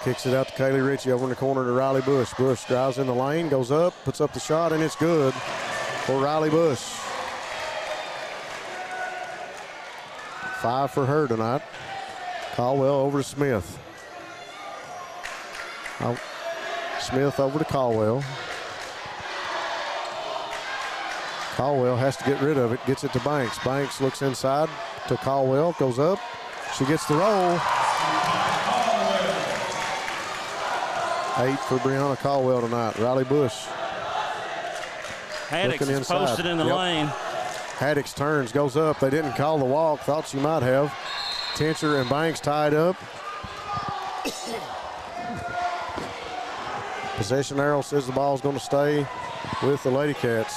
Kicks it out to Kaylee Ritchie over in the corner to Riley Bush. Bush drives in the lane, goes up, puts up the shot, and it's good for Riley Bush. 5 for her tonight. Caldwell over to Smith. Smith over to Caldwell. Caldwell has to get rid of it, gets it to Banks. Banks looks inside to Caldwell, goes up. She gets the roll. 8 for Brianna Caldwell tonight. Riley Bush. Haddix is posted in the lane. Haddix turns, goes up. They didn't call the walk. Thought she might have. Tincher and Banks tied up. Possession arrow says the ball's going to stay with the LadyCats.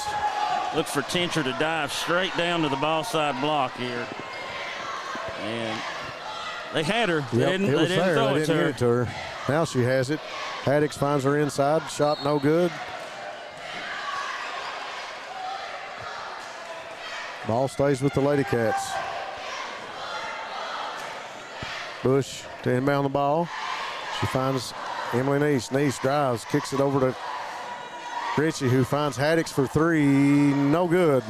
Looks for Tincher to dive straight down to the ball side block here. And they had her. They didn't throw it to her. Get it to her. Now she has it. Haddix finds her inside. Shot no good. Ball stays with the LadyCats. Bush to inbound the ball. She finds Emily Neese. Neese drives, kicks it over to Ritchie, who finds Haddix for 3. No good.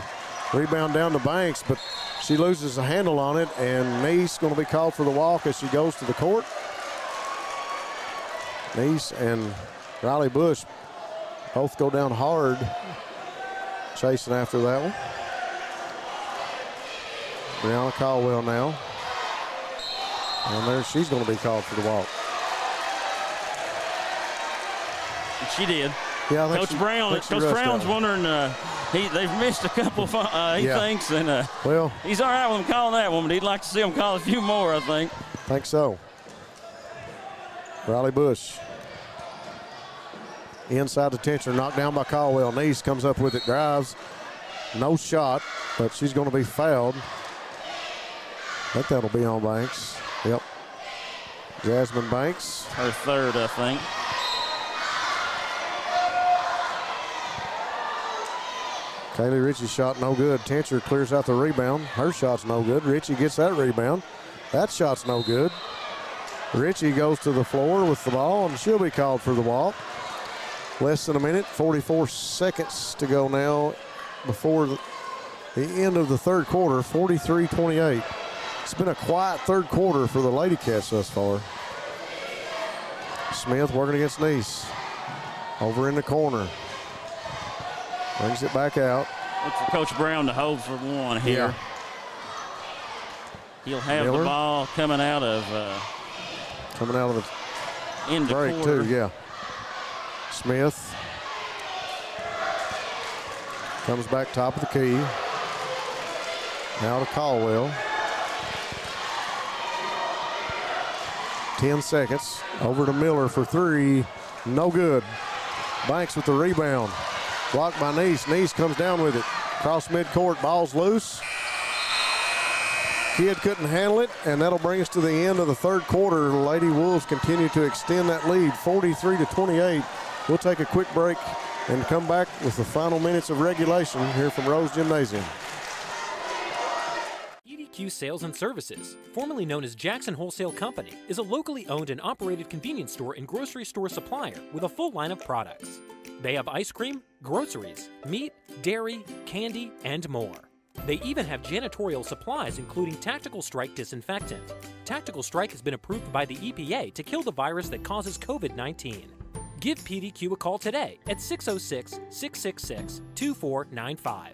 Rebound down to Banks, but she loses a handle on it, and Neese going to be called for the walk as she goes to the court. Neese and Riley Bush both go down hard, chasing after that one. Brianna Caldwell now. And there she's going to be called for the walk. She did. Yeah, Coach Brown's wondering, they've missed a couple, he thinks, and well, he's all right with them calling that one, but he'd like to see them call a few more, I think. Think so. Riley Bush. Inside the Tincher, knocked down by Caldwell. Neese comes up with it, drives. No shot, but she's going to be fouled. I think that'll be on Banks. Yep. Jasmine Banks. Her third, I think. Kaylee Ritchie's shot no good. Tincher clears out the rebound. Her shot's no good. Ritchie gets that rebound. That shot's no good. Ritchie goes to the floor with the ball, and she'll be called for the walk. Less than a minute, 44 seconds to go now before the end of the third quarter, 43-28. It's been a quiet third quarter for the LadyCats thus far. Smith working against Neese. Over in the corner. Brings it back out. Look for Coach Brown to hold for one here. Yeah. He'll have the ball coming out of the into break quarter. too, yeah. Smith comes back top of the key. Now to Caldwell. 10 seconds. Over to Miller for three. No good. Banks with the rebound. Blocked by Neese. Neese comes down with it. Cross midcourt, ball's loose. Kidd couldn't handle it, and that'll bring us to the end of the third quarter. The Lady Wolves continue to extend that lead, 43-28. We'll take a quick break and come back with the final minutes of regulation here from Rose Gymnasium. EDQ Sales and Services, formerly known as Jackson Wholesale Company, is a locally owned and operated convenience store and grocery store supplier with a full line of products. They have ice cream, groceries, meat, dairy, candy, and more. They even have janitorial supplies, including Tactical Strike disinfectant. Tactical Strike has been approved by the EPA to kill the virus that causes COVID-19. Give PDQ a call today at 606-666-2495.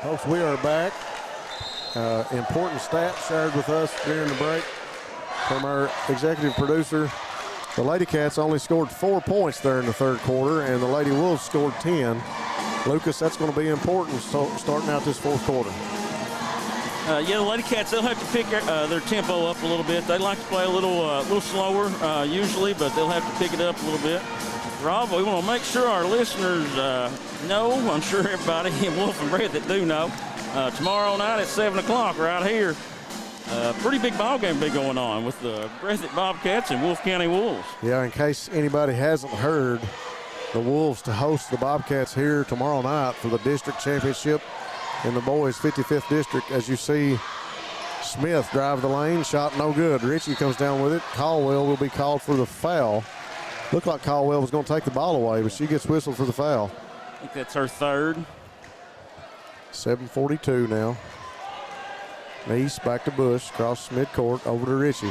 Folks, we are back. Important stats shared with us during the break from our executive producer. The LadyCats only scored 4 points there in the third quarter, and the Lady Wolves scored 10. Lucas, that's going to be important starting out this fourth quarter. Yeah, the LadyCats, they'll have to pick their tempo up a little bit. They like to play a little slower usually, but they'll have to pick it up a little bit. Rob, we want to make sure our listeners know, I'm sure everybody in Wolfe and Breathitt do know, tomorrow night at 7 o'clock right here, pretty big ball game will be going on with the Breathitt Bobcats and Wolfe County Wolves. Yeah, in case anybody hasn't heard, the Wolves to host the Bobcats here tomorrow night for the district championship in the boys' 55th district. As you see, Smith drive the lane, shot no good. Ritchie comes down with it. Caldwell will be called for the foul. Looked like Caldwell was going to take the ball away, but she gets whistled for the foul. I think that's her third. 7:42 now. Neese back to Bush, across midcourt, over to Ritchie.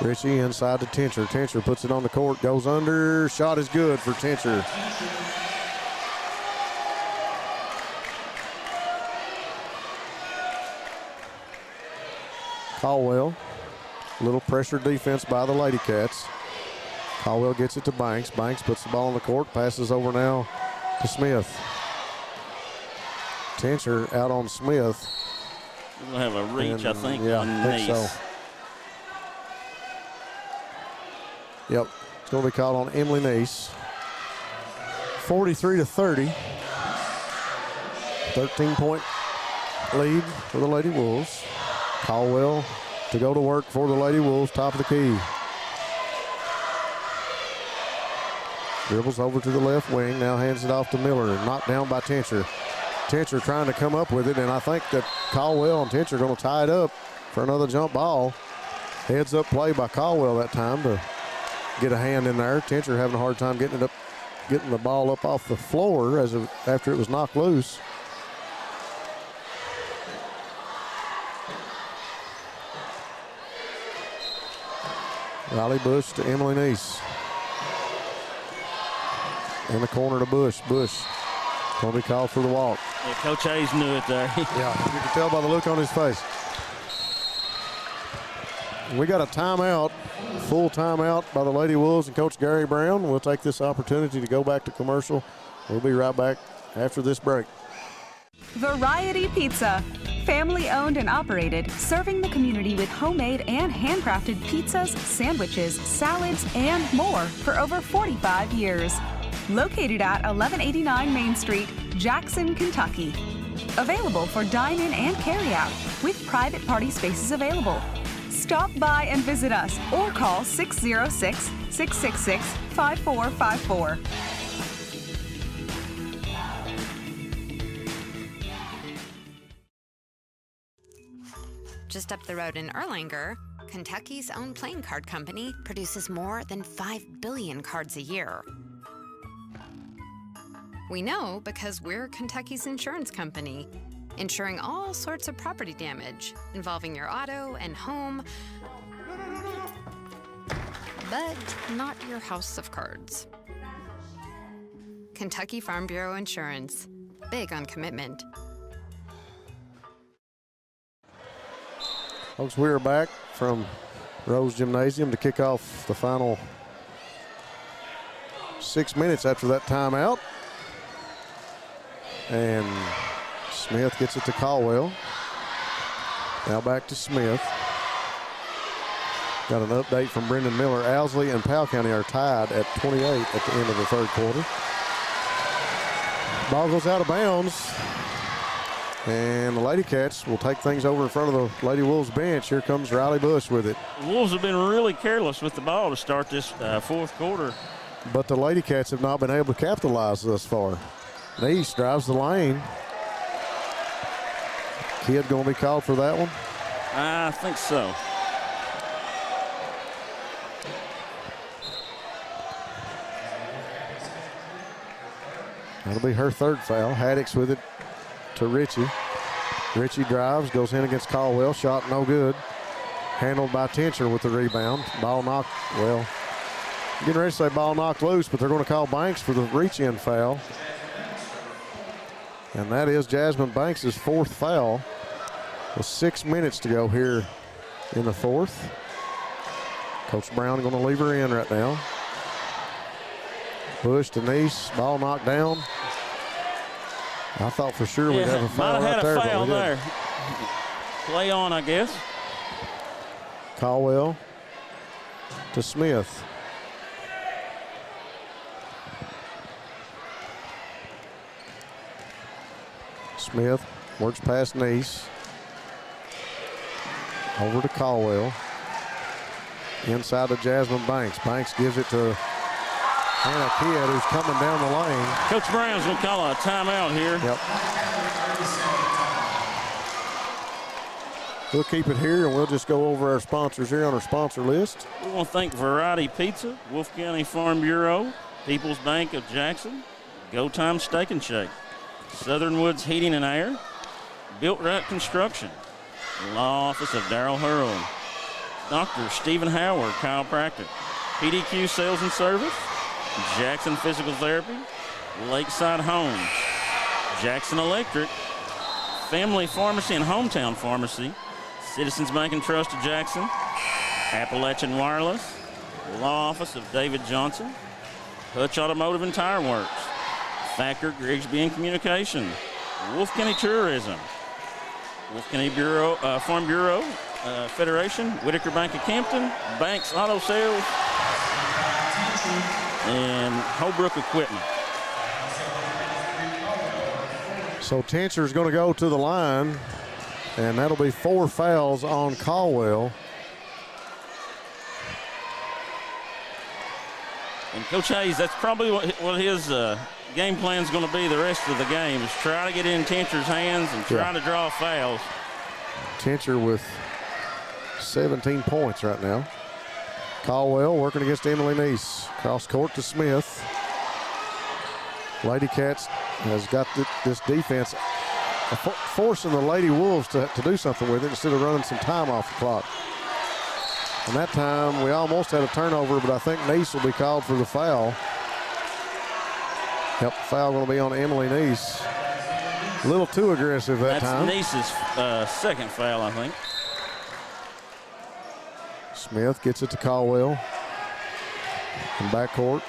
Ritchie inside to Tincher. Tincher puts it on the court, goes under. Shot is good for Tincher. Caldwell, a little pressure defense by the LadyCats. Caldwell gets it to Banks. Banks puts the ball on the court, passes over now to Smith. Tincher out on Smith. We'll have a reach, I think, yeah, on I think Neese. so. Yep, it's going to be called on Emily Neese. 43-30. 13-point lead for the Lady Wolves. Caldwell to go to work for the Lady Wolves, top of the key. Dribbles over to the left wing, now hands it off to Miller. Knocked down by Tincher. Tincher trying to come up with it, and I think that Caldwell and Tincher are going to tie it up for another jump ball. Heads up play by Caldwell that time to get a hand in there. Tincher having a hard time getting the ball up off the floor after it was knocked loose. Riley Bush to Emily Neese. In the corner to Bush. Bush going to be called for the walk. Yeah, Coach Hayes knew it there. Yeah, you can tell by the look on his face. We got a timeout, full timeout by the Lady Wolves and Coach Gary Brown. We'll take this opportunity to go back to commercial. We'll be right back after this break. Variety Pizza. Family owned and operated, serving the community with homemade and handcrafted pizzas, sandwiches, salads, and more for over 45 years. Located at 1189 Main Street, Jackson, Kentucky. Available for dine-in and carry-out, with private party spaces available. Stop by and visit us or call 606-666-5454. Just up the road in Erlanger, Kentucky's own playing card company produces more than 5 billion cards a year. We know because we're Kentucky's insurance company, insuring all sorts of property damage involving your auto and home, but not your house of cards. Kentucky Farm Bureau Insurance, big on commitment. Folks, we are back from Rose Gymnasium to kick off the final 6 minutes after that timeout. And Smith gets it to Caldwell. Now back to Smith. Got an update from Brendan Miller. Owsley and Powell County are tied at 28 at the end of the third quarter. Ball goes out of bounds. And the LadyCats will take things over in front of the Lady Wolves bench. Here comes Riley Bush with it. The Wolves have been really careless with the ball to start this fourth quarter. But the LadyCats have not been able to capitalize thus far. Neese drives the lane. Kid going to be called for that one? I think so. That'll be her third foul. Haddix with it to Ritchie. Ritchie drives, goes in against Caldwell. Shot no good. Handled by Tincher with the rebound. Ball knocked, well, getting ready to say ball knocked loose, but they're going to call Banks for the reach-in foul. And that is Jasmine Banks' fourth foul with 6 minutes to go here in the fourth. Coach Brown going to leave her in right now. Bush to Neese, ball knocked down. I thought for sure we'd have a foul right there. Might have had a foul there. Play on, I guess. Caldwell to Smith. Smith works past Neese. Over to Caldwell. Inside to Jasmine Banks. Banks gives it to Hannah Kidd, who's coming down the lane. Coach Brown's going to call a timeout here. Yep. We'll keep it here, and we'll just go over our sponsors here on our sponsor list. We want to thank Variety Pizza, Wolfe County Farm Bureau, People's Bank of Jackson, Go Time Steak and Shake, Southern Woods Heating and Air, Built Right Construction, Law Office of Darrell Hurley, Dr. Stephen Howard, Chiropractic, PDQ Sales and Service, Jackson Physical Therapy, Lakeside Homes, Jackson Electric, Family Pharmacy and Hometown Pharmacy, Citizens Bank and Trust of Jackson, Appalachian Wireless, Law Office of David Johnson, Hutch Automotive and Tire Works, Thacker Grigsby and Communication, Wolfe County Tourism, Wolfe County Bureau, Farm Bureau, Federation, Whitaker Bank of Campton, Banks Auto Sales, and Holbrook Equipment. So Tincher's going to go to the line, and that'll be 4 fouls on Caldwell. And Coach Hayes, that's probably what his game plan is going to be the rest of the game, is try to get in Tincher's hands and try to draw fouls. Tincher with 17 points right now. Caldwell working against Emily Neese. Cross court to Smith. LadyCats has got this defense forcing the Lady Wolves to do something with it instead of running some time off the clock. And that time we almost had a turnover, but I think Neese will be called for the foul. Yep, foul going to be on Emily Neese. A little too aggressive that time. That's Neese's second foul, I think. Smith gets it to Caldwell in backcourt.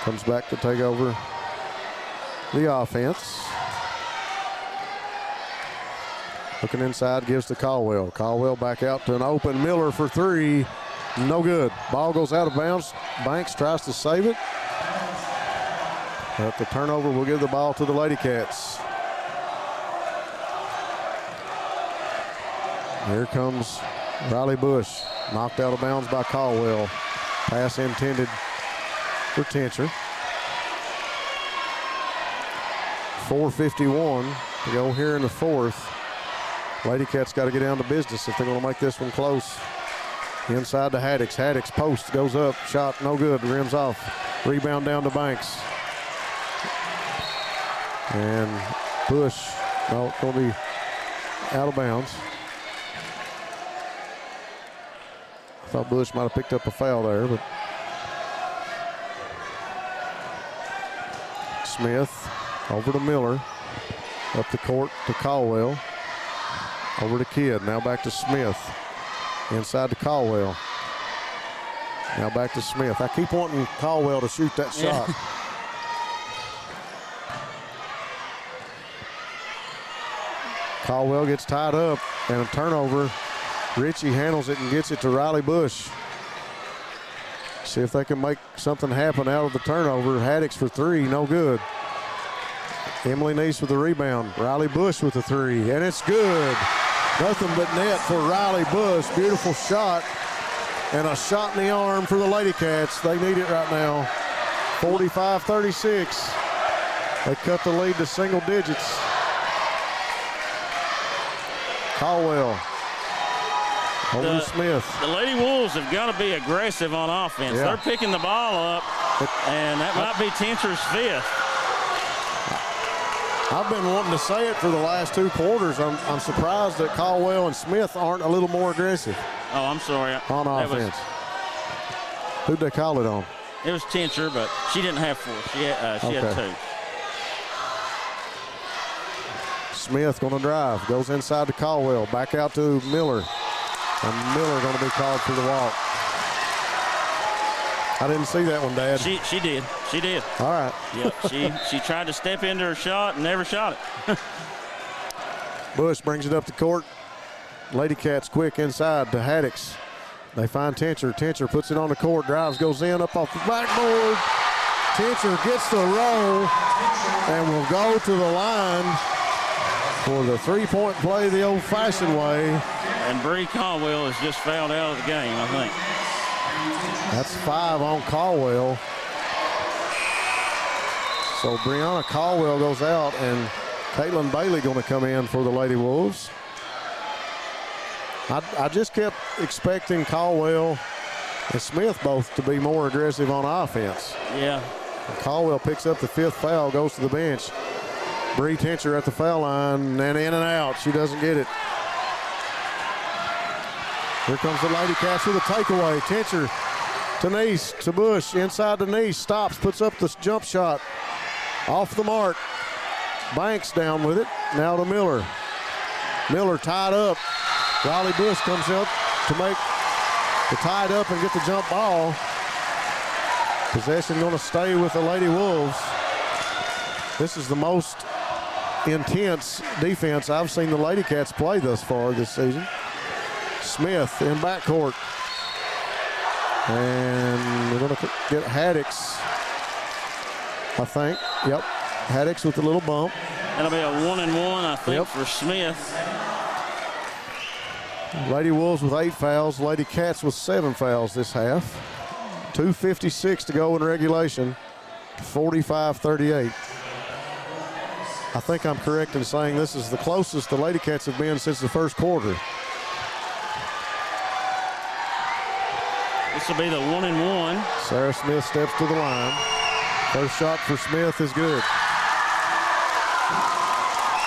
Comes back to take over the offense. Looking inside, gives to Caldwell. Caldwell back out to an open Miller for 3. No good. Ball goes out of bounds. Banks tries to save it. But the turnover will give the ball to the LadyCats. Here comes Riley Bush. Knocked out of bounds by Caldwell. Pass intended for Tincher. 4:51 to go here in the fourth. LadyCats got to get down to business if they're going to make this one close. Inside to Haddix. Haddix post goes up. Shot no good. Rims off. Rebound down to Banks. And Bush, no, going to be out of bounds. I thought Bush might have picked up a foul there, but Smith over to Miller. Up the court to Caldwell. Over to Kidd. Now back to Smith. Inside to Caldwell. Now back to Smith. I keep wanting Caldwell to shoot that shot. Caldwell gets tied up and a turnover. Ritchie handles it and gets it to Riley Bush. See if they can make something happen out of the turnover. Haddix for three, no good. Emily Neese with the rebound. Riley Bush with the three, and it's good. Nothing but net for Riley Bush. Beautiful shot, and a shot in the arm for the LadyCats. They need it right now. 45-36. They cut the lead to single digits. Caldwell. Over to Smith. The Lady Wolves have got to be aggressive on offense. Yeah. They're picking the ball up, and that might be Tincher's fifth. I've been wanting to say it for the last two quarters. I'm surprised that Caldwell and Smith aren't a little more aggressive. Oh, I'm sorry. On offense. Who'd they call it on? It was Tincher, but she didn't have four. She had two. Smith going to drive. Goes inside to Caldwell. Back out to Miller. And Miller going to be called for the walk. I didn't see that one, Dad. She did. She did. All right. Yep. She tried to step into her shot and never shot it. Bush brings it up the court. LadyCats quick inside to Haddix. They find Tincher. Tincher puts it on the court. Drives, goes in, up off the backboard. Tincher gets the roll and will go to the line for the three-point play the old-fashioned way. And Bree Caldwell has just fouled out of the game, I think. That's 5 on Caldwell. So Brianna Caldwell goes out, and Caitlin Bailey going to come in for the Lady Wolves. I just kept expecting Caldwell and Smith both to be more aggressive on offense. Yeah. And Caldwell picks up the 5th foul, goes to the bench. Bree Tincher at the foul line, and in and out. She doesn't get it. Here comes the LadyCats with a takeaway. Tincher to Neese, to Bush, inside to Neese, stops, puts up the jump shot. Off the mark. Banks down with it. Now to Miller. Miller tied up. Riley Bush comes up to make the tied up and get the jump ball. Possession going to stay with the Lady Wolves. This is the most intense defense I've seen the LadyCats play thus far this season. Smith in backcourt. And we're going to get Haddix, I think. Yep, Haddix with a little bump. That'll be a 1-and-1, I think, for Smith. Lady Wolves with 8 fouls. LadyCats with 7 fouls this half. 2:56 to go in regulation. 45-38. I think I'm correct in saying this is the closest the LadyCats have been since the first quarter. This will be the 1-and-1. Sarah Smith steps to the line. First shot for Smith is good.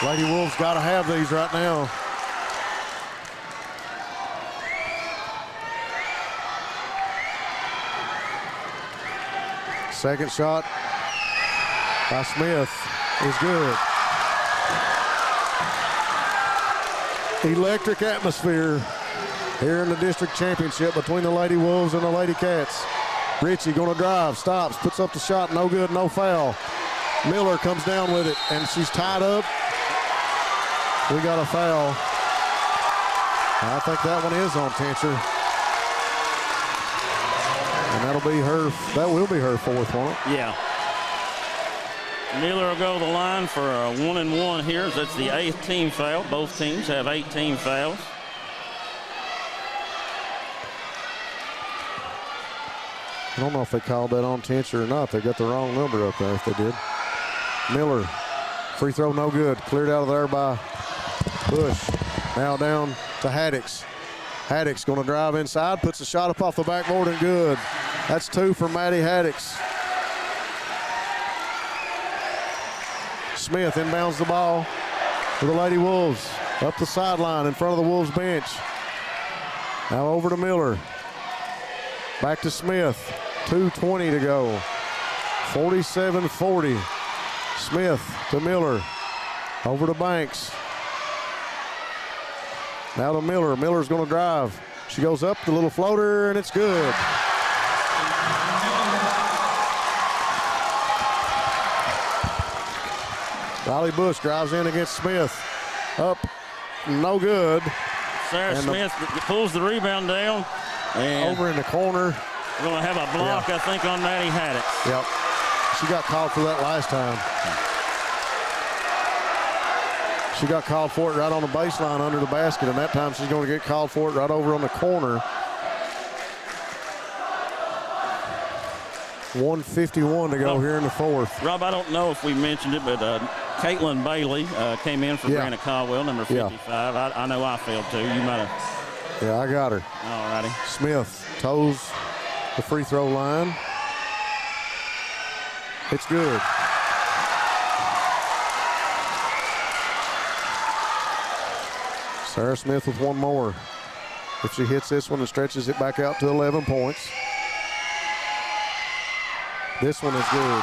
Lady Wolves got to have these right now. Second shot by Smith is good. Electric atmosphere here in the district championship between the Lady Wolves and the LadyCats. Ritchie going to drive, stops, puts up the shot, no good, no foul. Miller comes down with it, and she's tied up. We got a foul. I think that one is on Tincher. And that will be her 4th one. Yeah. Miller will go to the line for a 1-and-1 here. That's the 8th team foul. Both teams have 8 team fouls. I don't know if they called that on Tincher or not. They got the wrong number up there if they did. Miller, free throw no good. Cleared out of there by Bush. Now down to Haddix. Haddix going to drive inside, puts a shot up off the backboard and good. That's 2 for Maddie Haddix. Smith inbounds the ball for the Lady Wolves. Up the sideline in front of the Wolves bench. Now over to Miller. Back to Smith. 2:20 to go. 47-40. Smith to Miller. Over to Banks. Now to Miller. Miller's going to drive. She goes up, the little floater, and it's good. Riley Bush drives in against Smith. Up, no good. Sarah Smith pulls the rebound down. And over in the corner. We're going to have a block, I think, on Maddie Haddix. Yep. She got called for that last time. She got called for it right on the baseline under the basket, and that time she's going to get called for it right over on the corner. 1:51 to go here in the fourth. Rob, I don't know if we mentioned it, but Caitlin Bailey came in for Brandon Caldwell, number 55. I know I failed too. You might have. Yeah, I got her. All righty. Smith toes the free throw line. It's good. Sarah Smith with one more. If she hits this one and stretches it back out to 11 points. This one is good.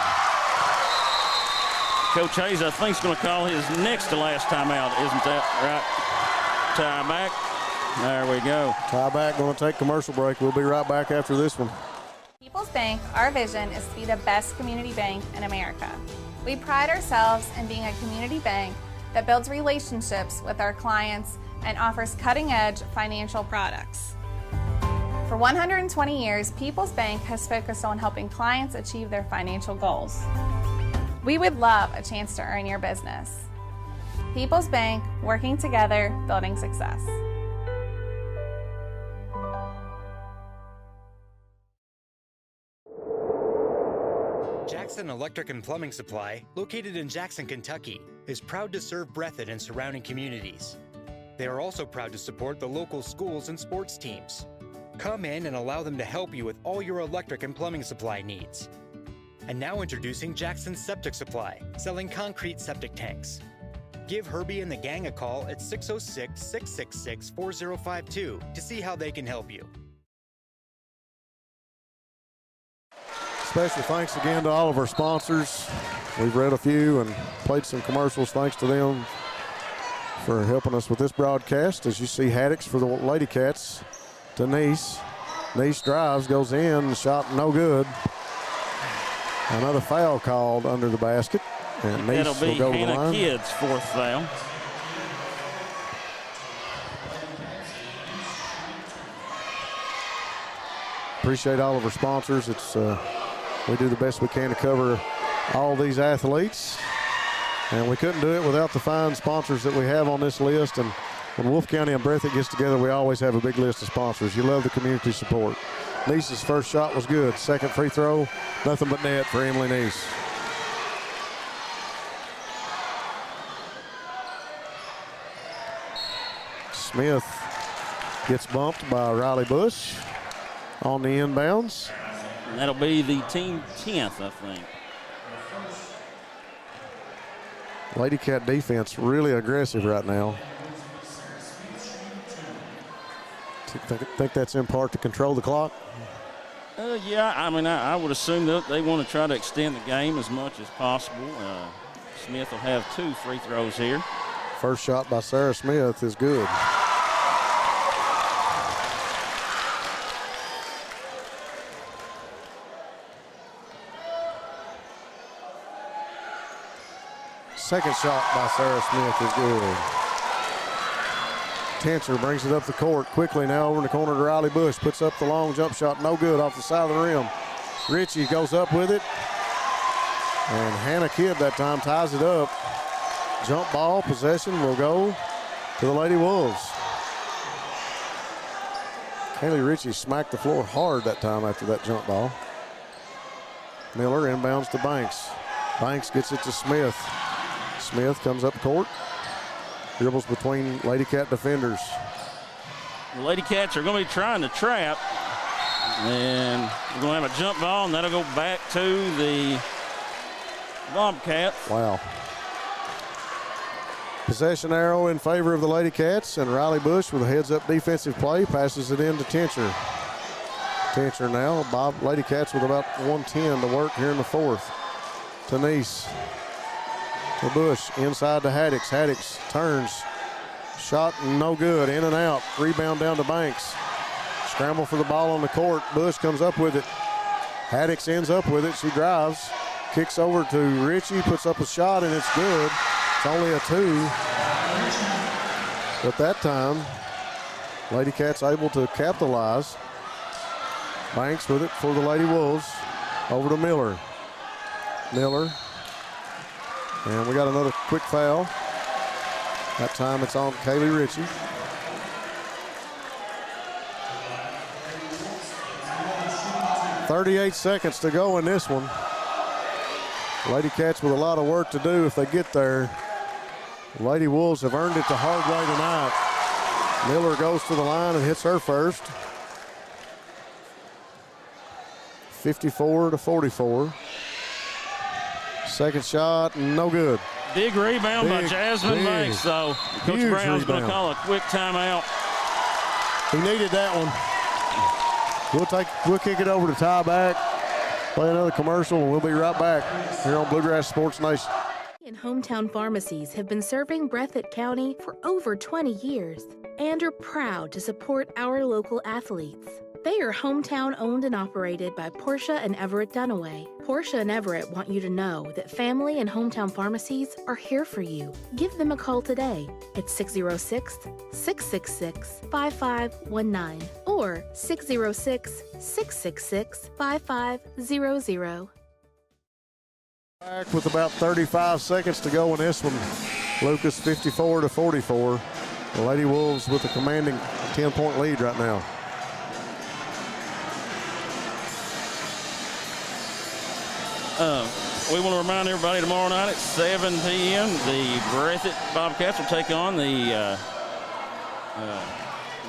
Coach Hayes, I think, is going to call his next to last timeout. Isn't that right? Tie back. There we go. Tie back, going to take commercial break. We'll be right back after this one. People's Bank, our vision is to be the best community bank in America. We pride ourselves in being a community bank that builds relationships with our clients and offers cutting-edge financial products. For 120 years, People's Bank has focused on helping clients achieve their financial goals. We would love a chance to earn your business. People's Bank, working together, building success. Jackson Electric and Plumbing Supply, located in Jackson, Kentucky, is proud to serve Breathitt and surrounding communities. They are also proud to support the local schools and sports teams. Come in and allow them to help you with all your electric and plumbing supply needs. And now introducing Jackson Septic Supply, selling concrete septic tanks. Give Herbie and the gang a call at 606-666-4052 to see how they can help you. Special thanks again to all of our sponsors. We've read a few and played some commercials. Thanks to them for helping us with this broadcast. As you see, Haddix for the LadyCats to Nice. Nice drives, goes in, shot no good. Another foul called under the basket. And Nice that'll be will go to the Hannah line. Kidd's fourth foul. Appreciate all of our sponsors. It's we do the best we can to cover all these athletes, and we couldn't do it without the fine sponsors that we have on this list. And when Wolfe County and Breathitt gets together, we always have a big list of sponsors. You love the community support. Nice's first shot was good. Second free throw, nothing but net for Emily Nice. Smith gets bumped by Riley Bush on the inbounds. And that'll be the team 10th, I think. LadyCat defense really aggressive right now. Think that's in part to control the clock? Yeah, I mean, I would assume that they want to try to extend the game as much as possible. Smith will have 2 free throws here. First shot by Sarah Smith is good. Second shot by Sarah Smith is good. Tenser brings it up the court quickly now over in the corner to Riley Bush. Puts up the long jump shot, no good off the side of the rim. Ritchie goes up with it. And Hannah Kidd that time ties it up. Jump ball possession will go to the Lady Wolves. Kaylee Ritchie smacked the floor hard that time after that jump ball. Miller inbounds to Banks. Banks gets it to Smith. Smith comes up court, dribbles between LadyCat defenders. The LadyCats are going to be trying to trap. And we're going to have a jump ball, and that'll go back to the Bobcats. Wow. Possession arrow in favor of the LadyCats, and Riley Bush with a heads-up defensive play passes it in to Tencher. Tencher now, LadyCats with about 1:10 to work here in the fourth. To Nice. To Bush, inside to Haddix. Haddix turns, shot no good, in and out. Rebound down to Banks. Scramble for the ball on the court. Bush comes up with it. Haddix ends up with it. She drives. Kicks over to Ritchie. Puts up a shot, and it's good. It's only a 2. But that time, LadyCats able to capitalize. Banks with it for the Lady Wolves. Over to Miller. Miller. And we got another quick foul. That time it's on Kaylee Ritchie. .38 seconds to go in this one. LadyCats with a lot of work to do if they get there. Lady Wolves have earned it the hard way tonight. Miller goes to the line and hits her first. 54-44. Second shot, no good. Big rebound by Jasmine Banks, so Coach Brown's going to call a quick timeout. He needed that one. We'll kick it over to Ty back, play another commercial, and we'll be right back here on Bluegrass Sports Nation. Hometown pharmacies have been serving Breathitt County for over 20 years and are proud to support our local athletes. They are hometown owned and operated by Portia and Everett Dunaway. Portia and Everett want you to know that family and hometown pharmacies are here for you. Give them a call today at 606-666-5519 or 606-666-5500. Back with about 35 seconds to go in this one. Lucas 54-44. The Lady Wolves with a commanding 10-point lead right now. We want to remind everybody tomorrow night at 7 p.m. the Breathitt Bobcats will take on the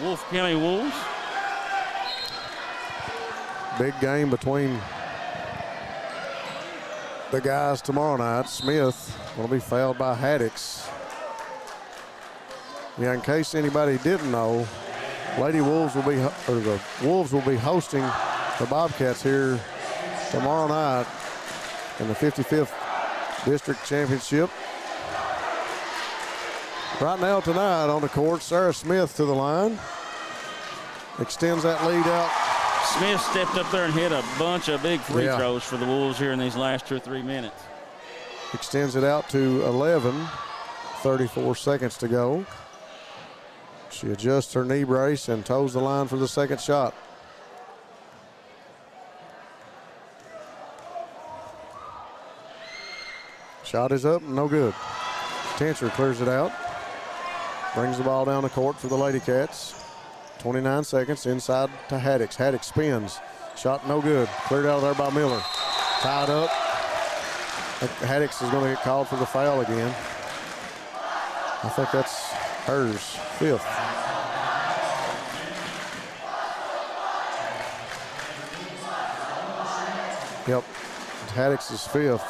Wolfe County Wolves. Big game between the guys tomorrow night. Smith will be fouled by Haddix. Yeah, in case anybody didn't know, the Wolves will be hosting the Bobcats here tomorrow night in the 55th District Championship. Right now tonight on the court, Sarah Smith to the line. Extends that lead out. Smith stepped up there and hit a bunch of big free throws for the Wolves here in these last 2 or 3 minutes. Extends it out to 11, 34 seconds to go. She adjusts her knee brace and toes the line for the second shot. Shot is up, no good. Tancher clears it out. Brings the ball down the court for the LadyCats. 29 seconds inside to Haddix. Haddix spins. Shot no good. Cleared out of there by Miller. Tied up. Haddix is going to get called for the foul again. I think that's hers, 5th. Yep, Haddix is 5th.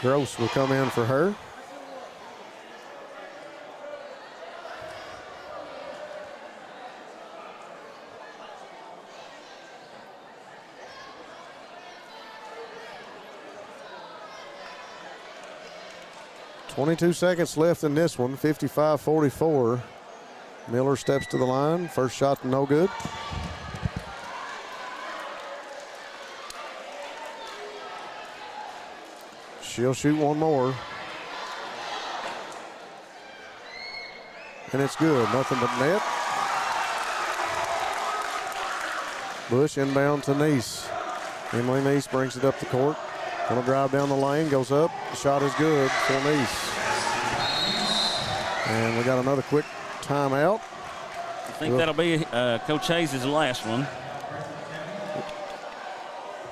Gross will come in for her. .22 seconds left in this one, 55-44. Miller steps to the line. First shot, no good. She'll shoot one more. And it's good, nothing but net. Bush inbound to Neese. Emily Neese brings it up the court. Gonna drive down the lane, goes up. The shot is good for Neese. And we got another quick timeout. I think that'll be Coach Hayes' last one.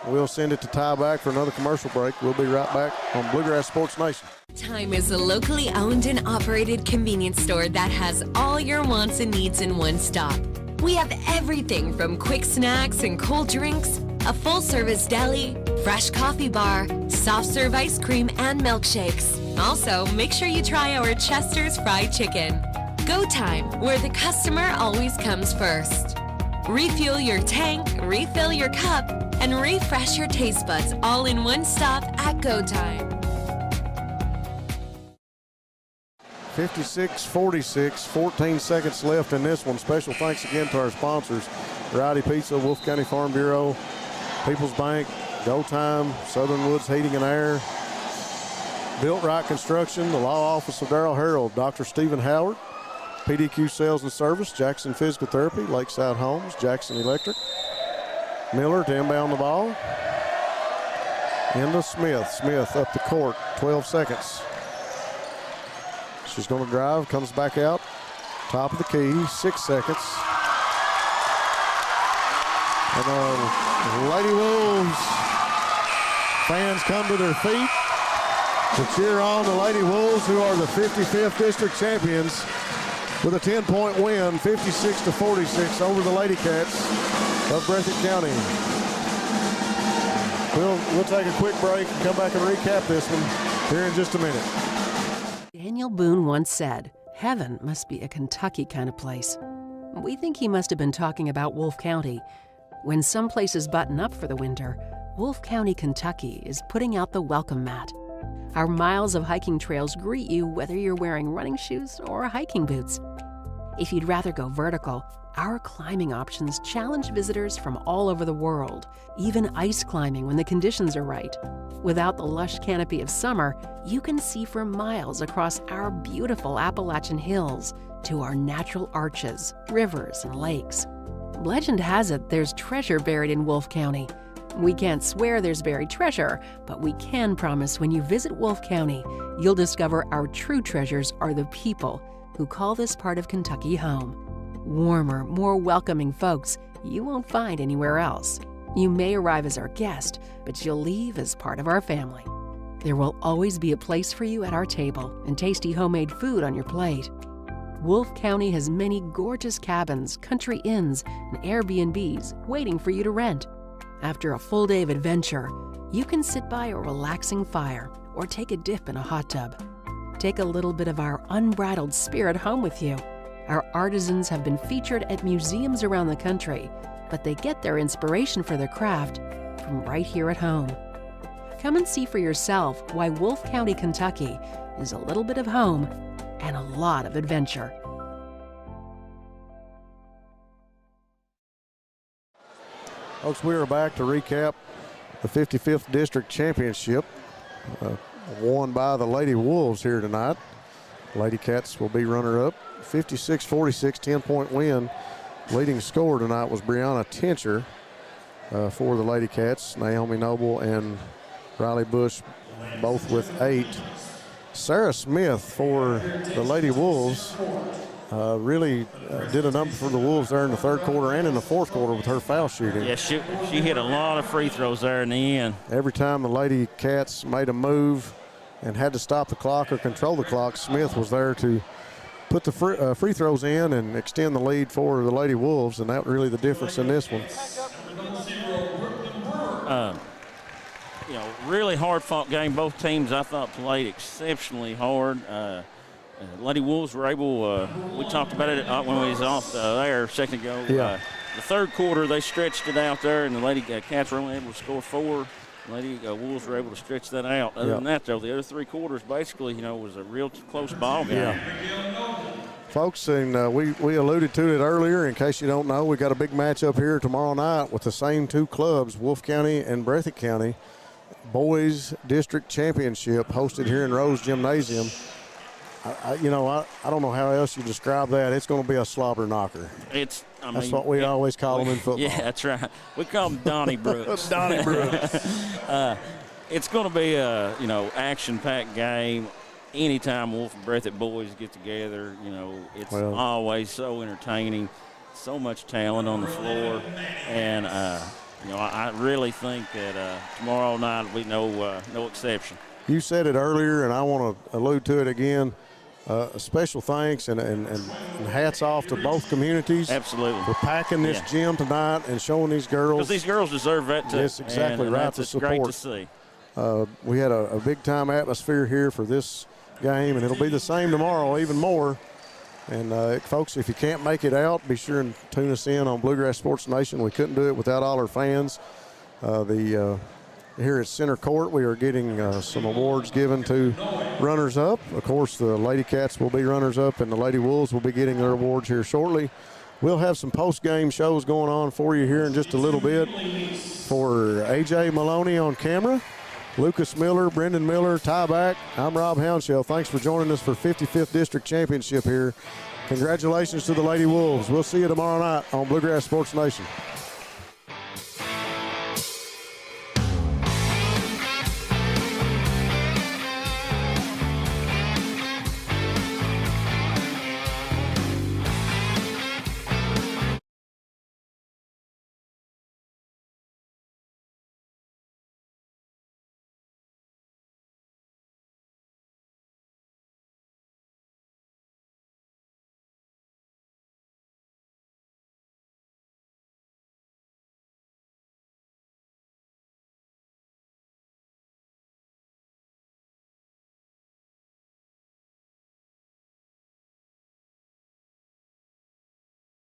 We'll send it to Ty back for another commercial break. We'll be right back on Bluegrass Sports Nation. Time is a locally owned and operated convenience store that has all your wants and needs in one stop. We have everything from quick snacks and cold drinks, a full-service deli, fresh coffee bar, soft-serve ice cream, and milkshakes. Also, make sure you try our Chester's Fried Chicken. Go Time, where the customer always comes first. Refuel your tank, refill your cup, and refresh your taste buds all in one stop at Go Time. 56-46, 14 seconds left in this one. Special thanks again to our sponsors, Variety Pizza, Wolfe County Farm Bureau, People's Bank, Go Time, Southern Woods Heating and Air, Built Right Construction, the Law Office of Darrell Harold, Dr. Stephen Howard, PDQ Sales and Service, Jackson Physical Therapy, Lakeside Homes, Jackson Electric, Miller to inbound the ball. Into Smith. Smith up the court, 12 seconds. She's going to drive, comes back out, top of the key, 6 seconds. And the Lady Wolves fans come to their feet to cheer on the Lady Wolves, who are the 55th district champions, with a 10-point win, 56-46 over the LadyCats of Breathitt County. We'll take a quick break and come back and recap this one here in just a minute. Daniel Boone once said, "Heaven must be a Kentucky kind of place." We think he must have been talking about Wolfe County. When some places button up for the winter, Wolfe County, Kentucky is putting out the welcome mat. Our miles of hiking trails greet you whether you're wearing running shoes or hiking boots. If you'd rather go vertical, our climbing options challenge visitors from all over the world, even ice climbing when the conditions are right. Without the lush canopy of summer, you can see for miles across our beautiful Appalachian hills to our natural arches, rivers, and lakes. Legend has it there's treasure buried in Wolfe County. We can't swear there's buried treasure, but we can promise when you visit Wolfe County, you'll discover our true treasures are the people who call this part of Kentucky home. Warmer, more welcoming folks you won't find anywhere else. You may arrive as our guest, but you'll leave as part of our family. There will always be a place for you at our table and tasty homemade food on your plate. Wolfe County has many gorgeous cabins, country inns, and Airbnbs waiting for you to rent. After a full day of adventure, you can sit by a relaxing fire or take a dip in a hot tub. Take a little bit of our unbridled spirit home with you. Our artisans have been featured at museums around the country, but they get their inspiration for their craft from right here at home. Come and see for yourself why Wolfe County, Kentucky is a little bit of home and a lot of adventure. Folks, we are back to recap the 55th District Championship, won by the Lady Wolves here tonight. LadyCats will be runner-up. 56-46, 10-point win. Leading scorer tonight was Brianna Tincher for the LadyCats. Naomi Noble and Riley Bush both with 8. Sarah Smith for the Lady Wolves really did a number for the Wolves there in the third quarter and in the fourth quarter with her foul shooting. Yeah, she hit a lot of free throws there in the end. Every time the LadyCats made a move and had to stop the clock or control the clock, Smith was there to put the free throws in and extend the lead for the Lady Wolves, and that really the difference in this one. Really hard-fought game. Both teams, I thought, played exceptionally hard. Lady Wolves were able, we talked about it when we was off there a second ago. Yeah. The third quarter, they stretched it out there, and the LadyCats were only able to score 4. Lady Wolves were able to stretch that out. Other than that, though, the other 3 quarters basically, was a real close ball game. Yeah. Folks, and we alluded to it earlier. In case you don't know, we got a big matchup here tomorrow night with the same 2 clubs, Wolfe County and Breathitt County. Boys District Championship hosted here in Rose Gymnasium. I don't know how else you describe that. It's going to be a slobber knocker. That's what we always call them in football. Yeah, that's right. We call them Donnie Brooks. Donnie Brooks. It's going to be a action-packed game. Anytime Wolfe and Breathitt boys get together, it's always so entertaining. So much talent on the floor, and I really think that tomorrow night will be no exception. You said it earlier, and I want to allude to it again. A special thanks and hats off to both communities. Absolutely. For packing this gym tonight and showing these girls. Because these girls deserve that too. Yes, exactly right. That's great to see. We had a big-time atmosphere here for this game, and it'll be the same tomorrow, even more. And, folks, if you can't make it out, be sure and tune us in on Bluegrass Sports Nation. We couldn't do it without all our fans. The here at center court, we are getting some awards given to runners-up. Of course, the LadyCats will be runners-up, and the Lady Wolves will be getting their awards here shortly. We'll have some post-game shows going on for you here in just a little bit. For A.J. Maloney on camera, Lucas Miller, Brendan Miller, Tieback, I'm Rob Hounshell. Thanks for joining us for 55th District Championship here. Congratulations to the Lady Wolves. We'll see you tomorrow night on Bluegrass Sports Nation.